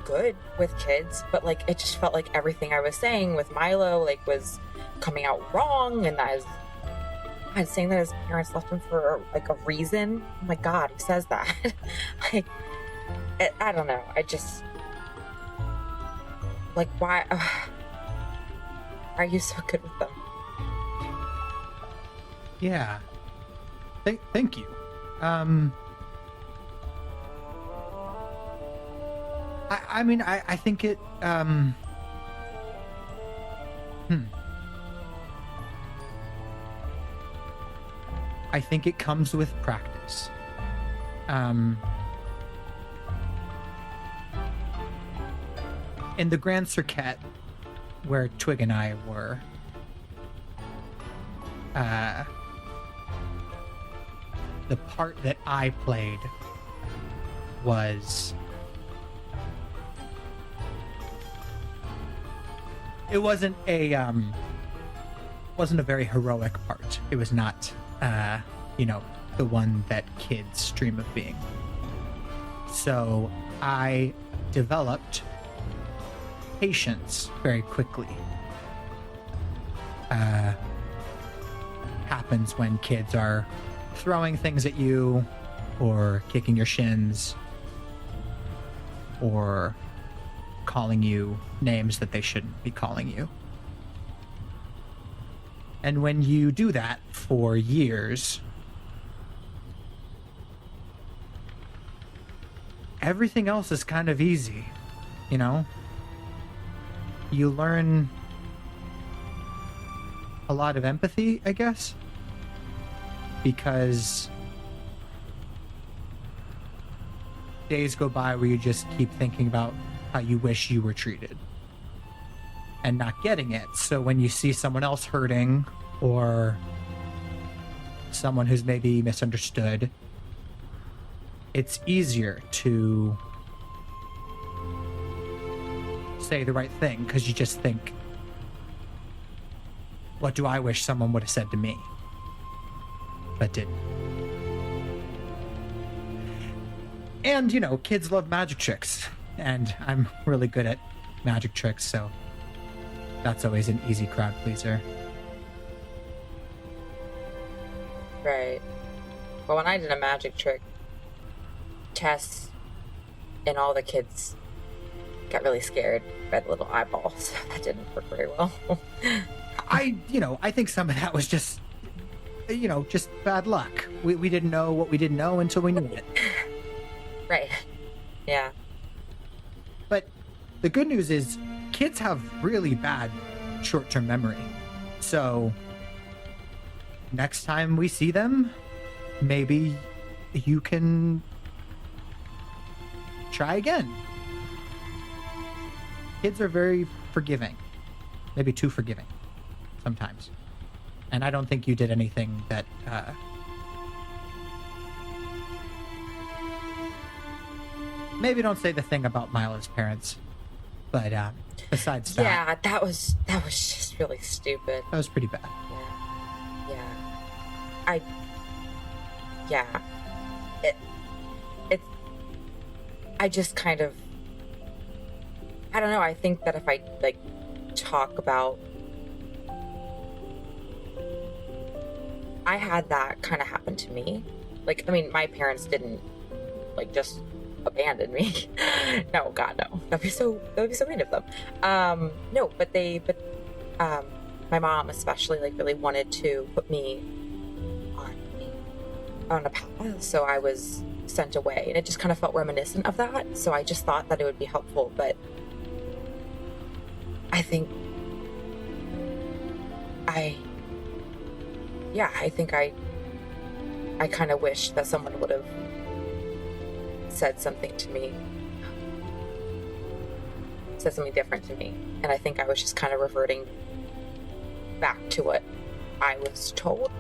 Speaker 6: good with kids, but like it just felt like everything I was saying with Milo like was coming out wrong, and I was saying that his parents left him for like a reason. Oh my God, who says that? Like, I don't know. I just like, why are you so good with them?
Speaker 8: Yeah. Thank you. I mean, I think it, I think it comes with practice. In the Grand Circuit, where Twig and I were, the part that I played was... It wasn't a very heroic part. It was not, the one that kids dream of being. So I developed patience very quickly. Happens when kids are throwing things at you, or kicking your shins, or calling you names that they shouldn't be calling you. And when you do that for years, everything else is kind of easy, you know? You learn a lot of empathy, I guess, because days go by where you just keep thinking about how you wish you were treated and not getting it. So when you see someone else hurting, or someone who's maybe misunderstood, it's easier to say the right thing, because you just think, what do I wish someone would have said to me but didn't? And, kids love magic tricks, and I'm really good at magic tricks, so that's always an easy crowd pleaser.
Speaker 6: Right. Well, when I did a magic trick, Tess and all the kids got really scared by the little eyeballs, so that didn't work very well.
Speaker 8: I think some of that was just bad luck. We didn't know what we didn't know until we knew it.
Speaker 6: Right. Yeah.
Speaker 8: But the good news is kids have really bad short-term memory. So next time we see them, maybe you can try again. Kids are very forgiving. Maybe too forgiving sometimes. And I don't think you did anything that maybe don't say the thing about Milo's parents, but besides that,
Speaker 6: yeah, that was just really stupid.
Speaker 8: That was pretty bad.
Speaker 6: I just kind of, I don't know. I think that if I talk about, I had that kind of happen to me. My parents didn't just abandon me. No, God, no. That'd be so mean of them. No, but my mom especially really wanted to put me on a path, so I was sent away, and it just kind of felt reminiscent of that. So I just thought that it would be helpful, but I think I kind of wish that someone would have said something to me, said something different to me, and I think I was just kind of reverting back to what I was told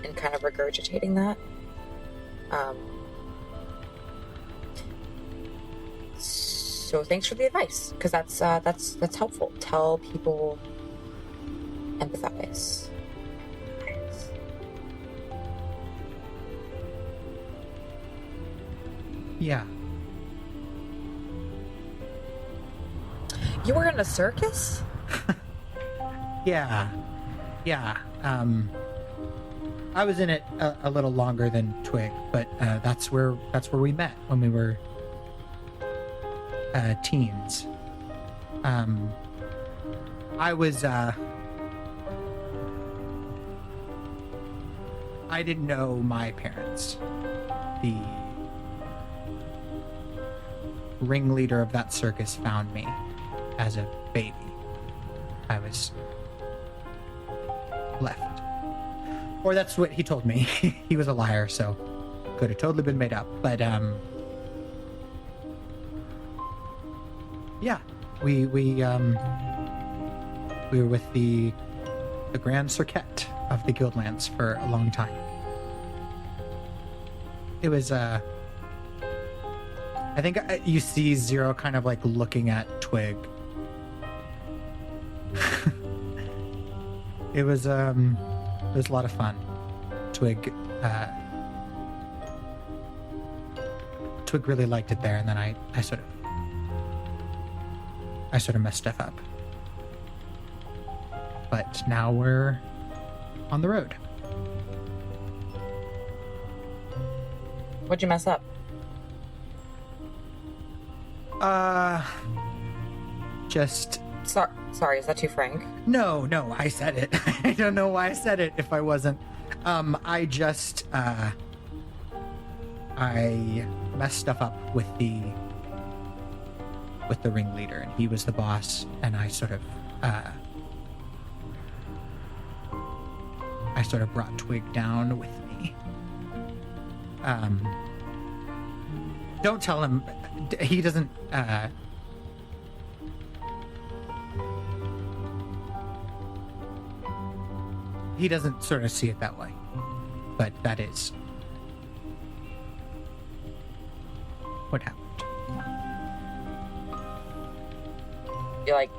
Speaker 6: and kind of regurgitating that. So thanks for the advice, because that's helpful. Tell people, empathize.
Speaker 8: Yeah.
Speaker 6: You were in a circus?
Speaker 8: Yeah. I was in it a little longer than Twig, but that's where we met when we were teens. I was I didn't know my parents. The ringleader of that circus found me as a baby. I was left. Or that's what he told me. He was a liar, so could have totally been made up. But yeah, we were with the Grand Circuit of the Guildlands for a long time. It was I think you see Zero kind of like looking at Twig. It was a lot of fun. Twig really liked it there, and then I sort of messed stuff up. But now we're on the road.
Speaker 6: What'd you mess up?
Speaker 8: Just...
Speaker 6: Sorry, is that too frank?
Speaker 8: No, I said it. I don't know why I said it if I wasn't. I messed stuff up with the ringleader, and he was the boss, and I sort of brought Twig down with me. Don't tell him. He doesn't. He doesn't sort of see it that way, but that is what happened.
Speaker 6: You like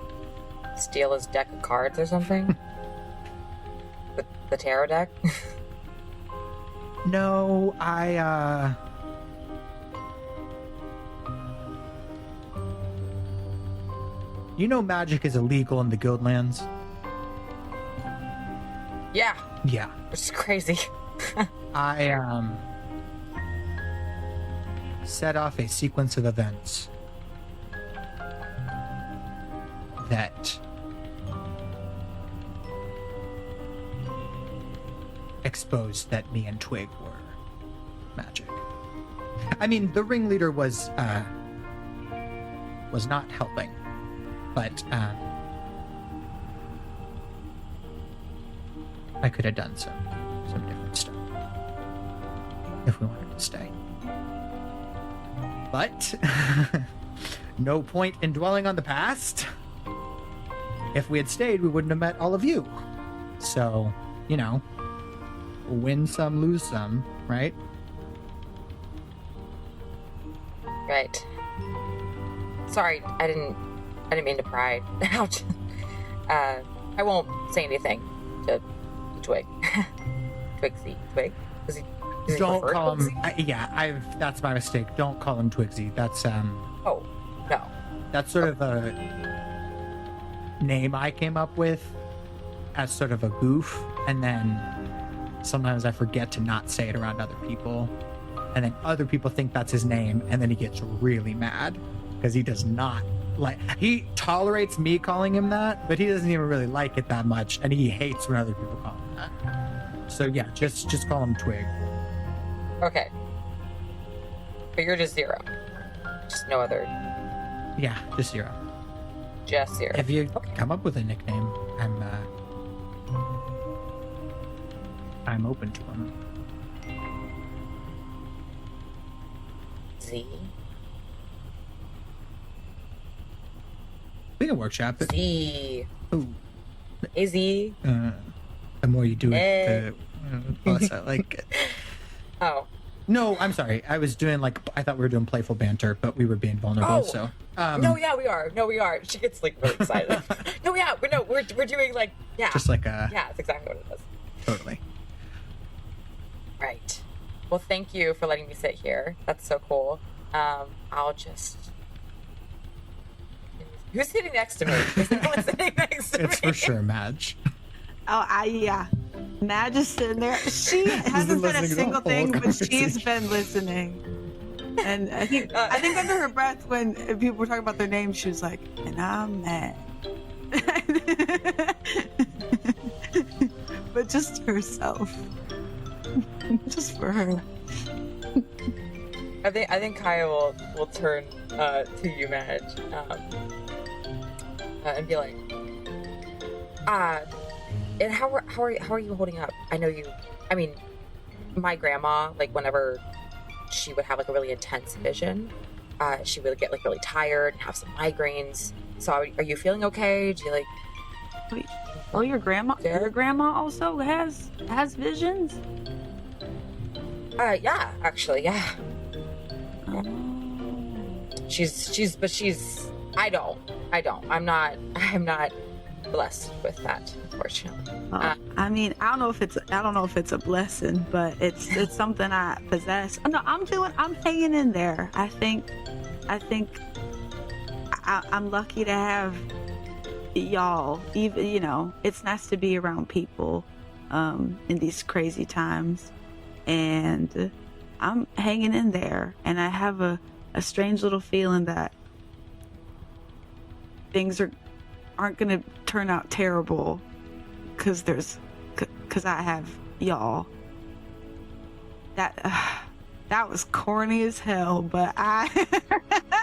Speaker 6: steal his deck of cards or something? the tarot deck?
Speaker 8: No, you know magic is illegal in the Guildlands?
Speaker 6: Yeah.
Speaker 8: Yeah.
Speaker 6: Which is crazy.
Speaker 8: I set off a sequence of events that exposed that me and Twig were magic. I mean, the ringleader was not helping, but I could have done some different stuff if we wanted to stay. But no point in dwelling on the past. If we had stayed, we wouldn't have met all of you. So, you know, win some, lose some, right?
Speaker 6: Right. Sorry, I didn't mean to pry. Ouch. I won't say anything to Twig. Twigsy. Twig? Is he
Speaker 8: Don't call him.
Speaker 6: Twigsy?
Speaker 8: That's my mistake. Don't call him Twigsy. That's
Speaker 6: Oh, no.
Speaker 8: That's sort of a name I came up with as sort of a goof, and then sometimes I forget to not say it around other people, and then other people think that's his name, and then he gets really mad because he does not like. He tolerates me calling him that, but he doesn't even really like it that much, and he hates when other people call him that. So yeah, just call him Twig.
Speaker 6: Okay. But you're just Zero. Just no other.
Speaker 8: Yeah, just Zero.
Speaker 6: Just Zero.
Speaker 8: If you come up with a nickname, I'm open to them.
Speaker 6: Z.
Speaker 8: We can workshop it.
Speaker 6: Z.
Speaker 8: Ooh.
Speaker 6: Hey, Z.
Speaker 8: The more you do it, the less I like it.
Speaker 6: Oh.
Speaker 8: No, I'm sorry. I was doing I thought we were doing playful banter, but we were being vulnerable. So.
Speaker 6: No, yeah, we are. No, we are. She gets really excited. We're doing yeah.
Speaker 8: Just like
Speaker 6: Yeah, that's exactly what it is.
Speaker 8: Totally.
Speaker 6: Right. Well, thank you for letting me sit here. That's so cool. I'll just... Who's sitting next to me? Is anyone sitting next to me?
Speaker 8: It's for sure Madge.
Speaker 5: Yeah. Madge is sitting there. She hasn't said a single thing, but she's been listening. And I think under her breath, when people were talking about their names, she was like, "And I'm mad," but just herself, just for her.
Speaker 6: I think Kaia will turn to you, Madge, and be like, and how are you holding up? I know you. I mean, my grandma, like whenever she would have like a really intense vision, she would get like really tired and have some migraines. So are you feeling okay? Do you like?
Speaker 11: Wait, oh, your grandma also has visions?
Speaker 6: Yeah, actually, yeah.
Speaker 11: Oh.
Speaker 6: She's I don't. I'm not blessed with that, unfortunately.
Speaker 11: I mean, I don't know if it's a blessing, but it's something I possess. No, I'm hanging in there. I think I'm lucky to have y'all. Even, it's nice to be around people in these crazy times, and I'm hanging in there, and I have a strange little feeling that things aren't gonna turn out terrible because I have y'all. That was corny as hell, but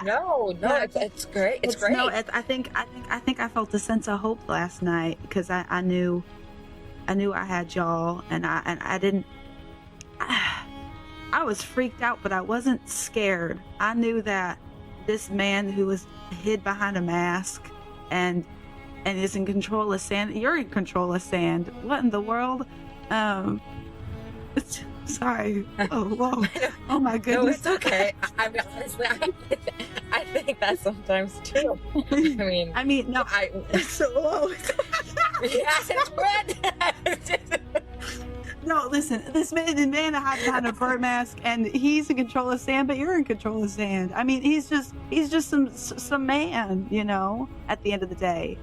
Speaker 6: no, it's great. It's great.
Speaker 11: No, I think I felt a sense of hope last night because I knew I had y'all, and I didn't. I was freaked out, but I wasn't scared. I knew that this man who was hid behind a mask and is in control of sand. You're in control of sand. What in the world? Sorry. Oh, whoa. Oh my goodness.
Speaker 6: No, it's okay. I mean, honestly, I think that sometimes too. I mean,
Speaker 11: no. So whoa.
Speaker 6: Yeah, it's red.
Speaker 11: No, listen. This man hides behind a bird mask, and he's in control of sand. But you're in control of sand. I mean, he's just some man, At the end of the day,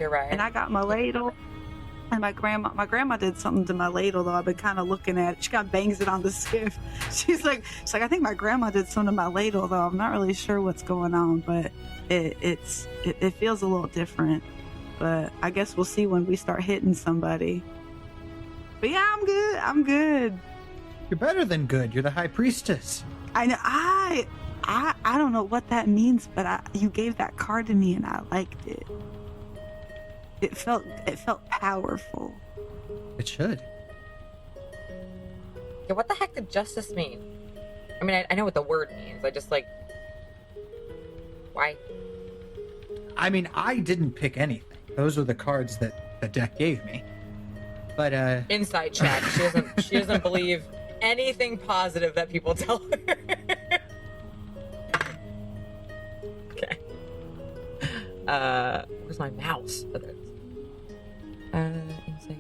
Speaker 6: You're right.
Speaker 11: And I got my ladle, and my grandma did something to my ladle though. I've been kind of looking at it. She kind of bangs it on the skiff. She's like, I think my grandma did something to my ladle though. I'm not really sure what's going on, but it feels a little different. But I guess we'll see when we start hitting somebody. But yeah, I'm good.
Speaker 8: You're better than good. You're the high priestess.
Speaker 11: I know. I don't know what that means, but you gave that card to me and I liked it. It felt powerful.
Speaker 8: It should.
Speaker 6: Yeah, what the heck did justice mean? I mean, I know what the word means. I just why?
Speaker 8: I mean, I didn't pick anything. Those are the cards that the deck gave me. But
Speaker 6: inside check. She doesn't believe anything positive that people tell her. Okay. Where's my mouse? Insight.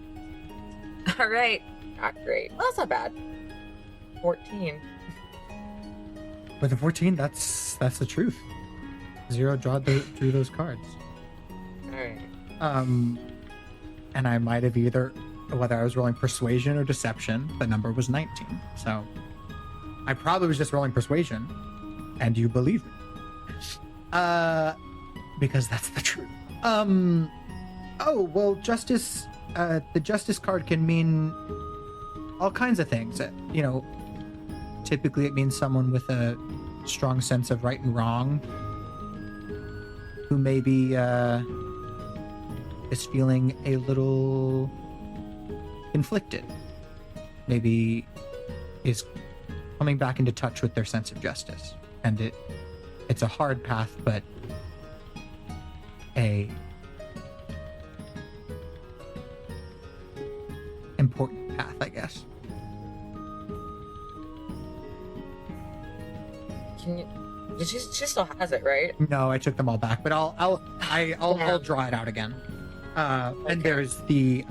Speaker 6: All right. Not great. Well, that's not bad. 14.
Speaker 8: With a 14, that's the truth. Zero drew those cards.
Speaker 6: All right.
Speaker 8: And I might have whether I was rolling persuasion or deception, the number was 19. So I probably was just rolling persuasion, and you believe me. Because that's the truth. Oh, well, justice, the justice card can mean all kinds of things. Typically it means someone with a strong sense of right and wrong, who maybe is feeling a little conflicted, maybe is coming back into touch with their sense of justice. And it's a hard path, but a important path, I guess.
Speaker 6: She still has it, right?
Speaker 8: No, I took them all back, but I'll draw it out again.
Speaker 6: Okay.
Speaker 8: And there's the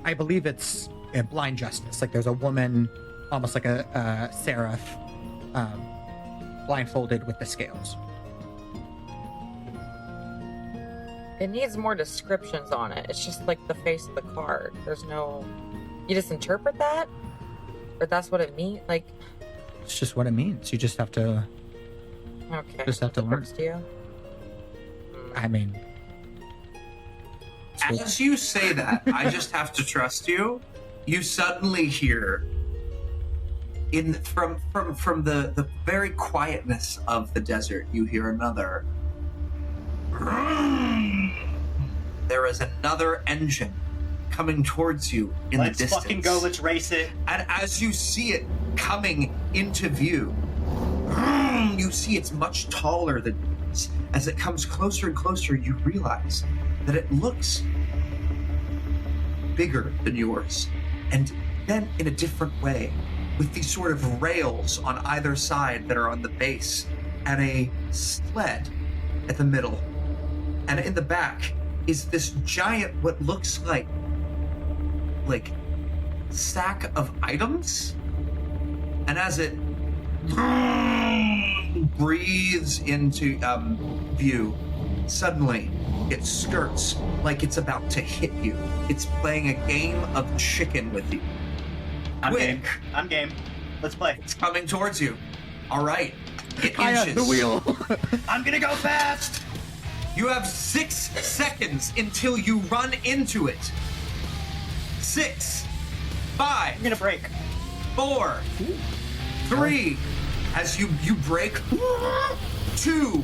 Speaker 8: I believe it's a blind justice. Like there's a woman, almost like a seraph, blindfolded with the scales.
Speaker 6: It needs more descriptions on it. It's just like the face of the card. There's no... You just interpret that? Or that's what it means? Like...
Speaker 8: It's just what it means. You just have to...
Speaker 6: Okay.
Speaker 8: Just have to learn.
Speaker 6: To you?
Speaker 8: I mean...
Speaker 9: As you say that, I just have to trust you. You suddenly hear, from the very quietness of the desert, you hear another. There is another engine coming towards you in the distance.
Speaker 10: Let's fucking go. Let's race it.
Speaker 9: And as you see it coming into view, you see it's much taller than yours. As it comes closer and closer, you realize that it looks bigger than yours. And then in a different way, with these sort of rails on either side that are on the base, and a sled at the middle. And in the back is this giant, what looks like sack of items. And as it breathes into view, suddenly it skirts like it's about to hit you. It's playing a game of chicken with you.
Speaker 10: I'm game. Let's play.
Speaker 9: It's coming towards you. All right. It
Speaker 8: Kaia,
Speaker 9: inches.
Speaker 8: the wheel.
Speaker 10: I'm gonna go fast.
Speaker 9: You have 6 seconds until you run into it. 6, 5.
Speaker 10: I'm gonna break.
Speaker 9: 4, 3. As you break. 2.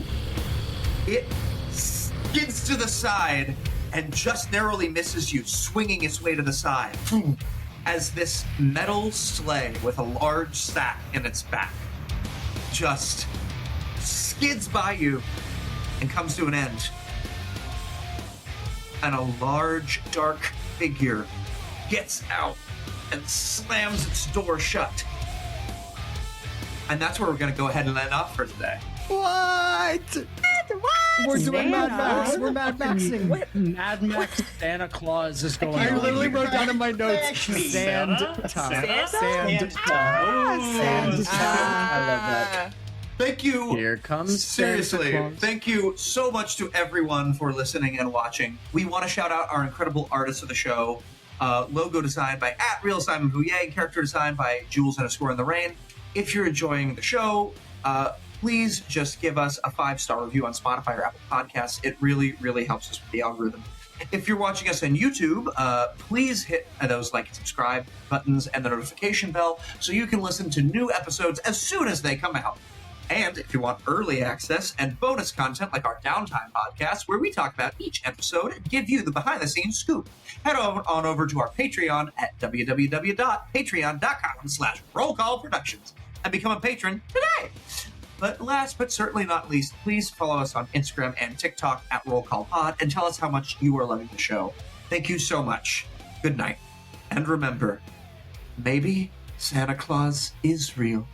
Speaker 9: It skids to the side and just narrowly misses you, swinging its way to the side. As this metal sleigh with a large sack in its back just skids by you and comes to an end. And a large, dark figure gets out and slams its door shut. And that's where we're going to go ahead and end off for today.
Speaker 8: What? We're doing Mad Max. We're Mad Maxing.
Speaker 1: What Mad Max Santa Claus is going on?
Speaker 8: I literally wrote down in my notes,
Speaker 6: Santa?
Speaker 8: Sandta.
Speaker 1: I love that.
Speaker 9: Thank you.
Speaker 1: Here comes
Speaker 9: Seriously,
Speaker 1: Santa Claus.
Speaker 9: thank you so much to everyone for listening and watching. We want to shout out our incredible artists of the show. Logo designed by @RealSimonBouye, character designed by Jules_in_the_Rain. If you're enjoying the show, please just give us a 5-star review on Spotify or Apple Podcasts. It really, really helps us with the algorithm. If you're watching us on YouTube, please hit those like and subscribe buttons and the notification bell so you can listen to new episodes as soon as they come out. And if you want early access and bonus content like our Downtime podcast, where we talk about each episode and give you the behind-the-scenes scoop, head on over to our Patreon at www.patreon.com/rollcallproductions and become a patron today. But last but certainly not least, please follow us on Instagram and TikTok @RollCallPod and tell us how much you are loving the show. Thank you so much. Good night. And remember, maybe Santa Claus is real.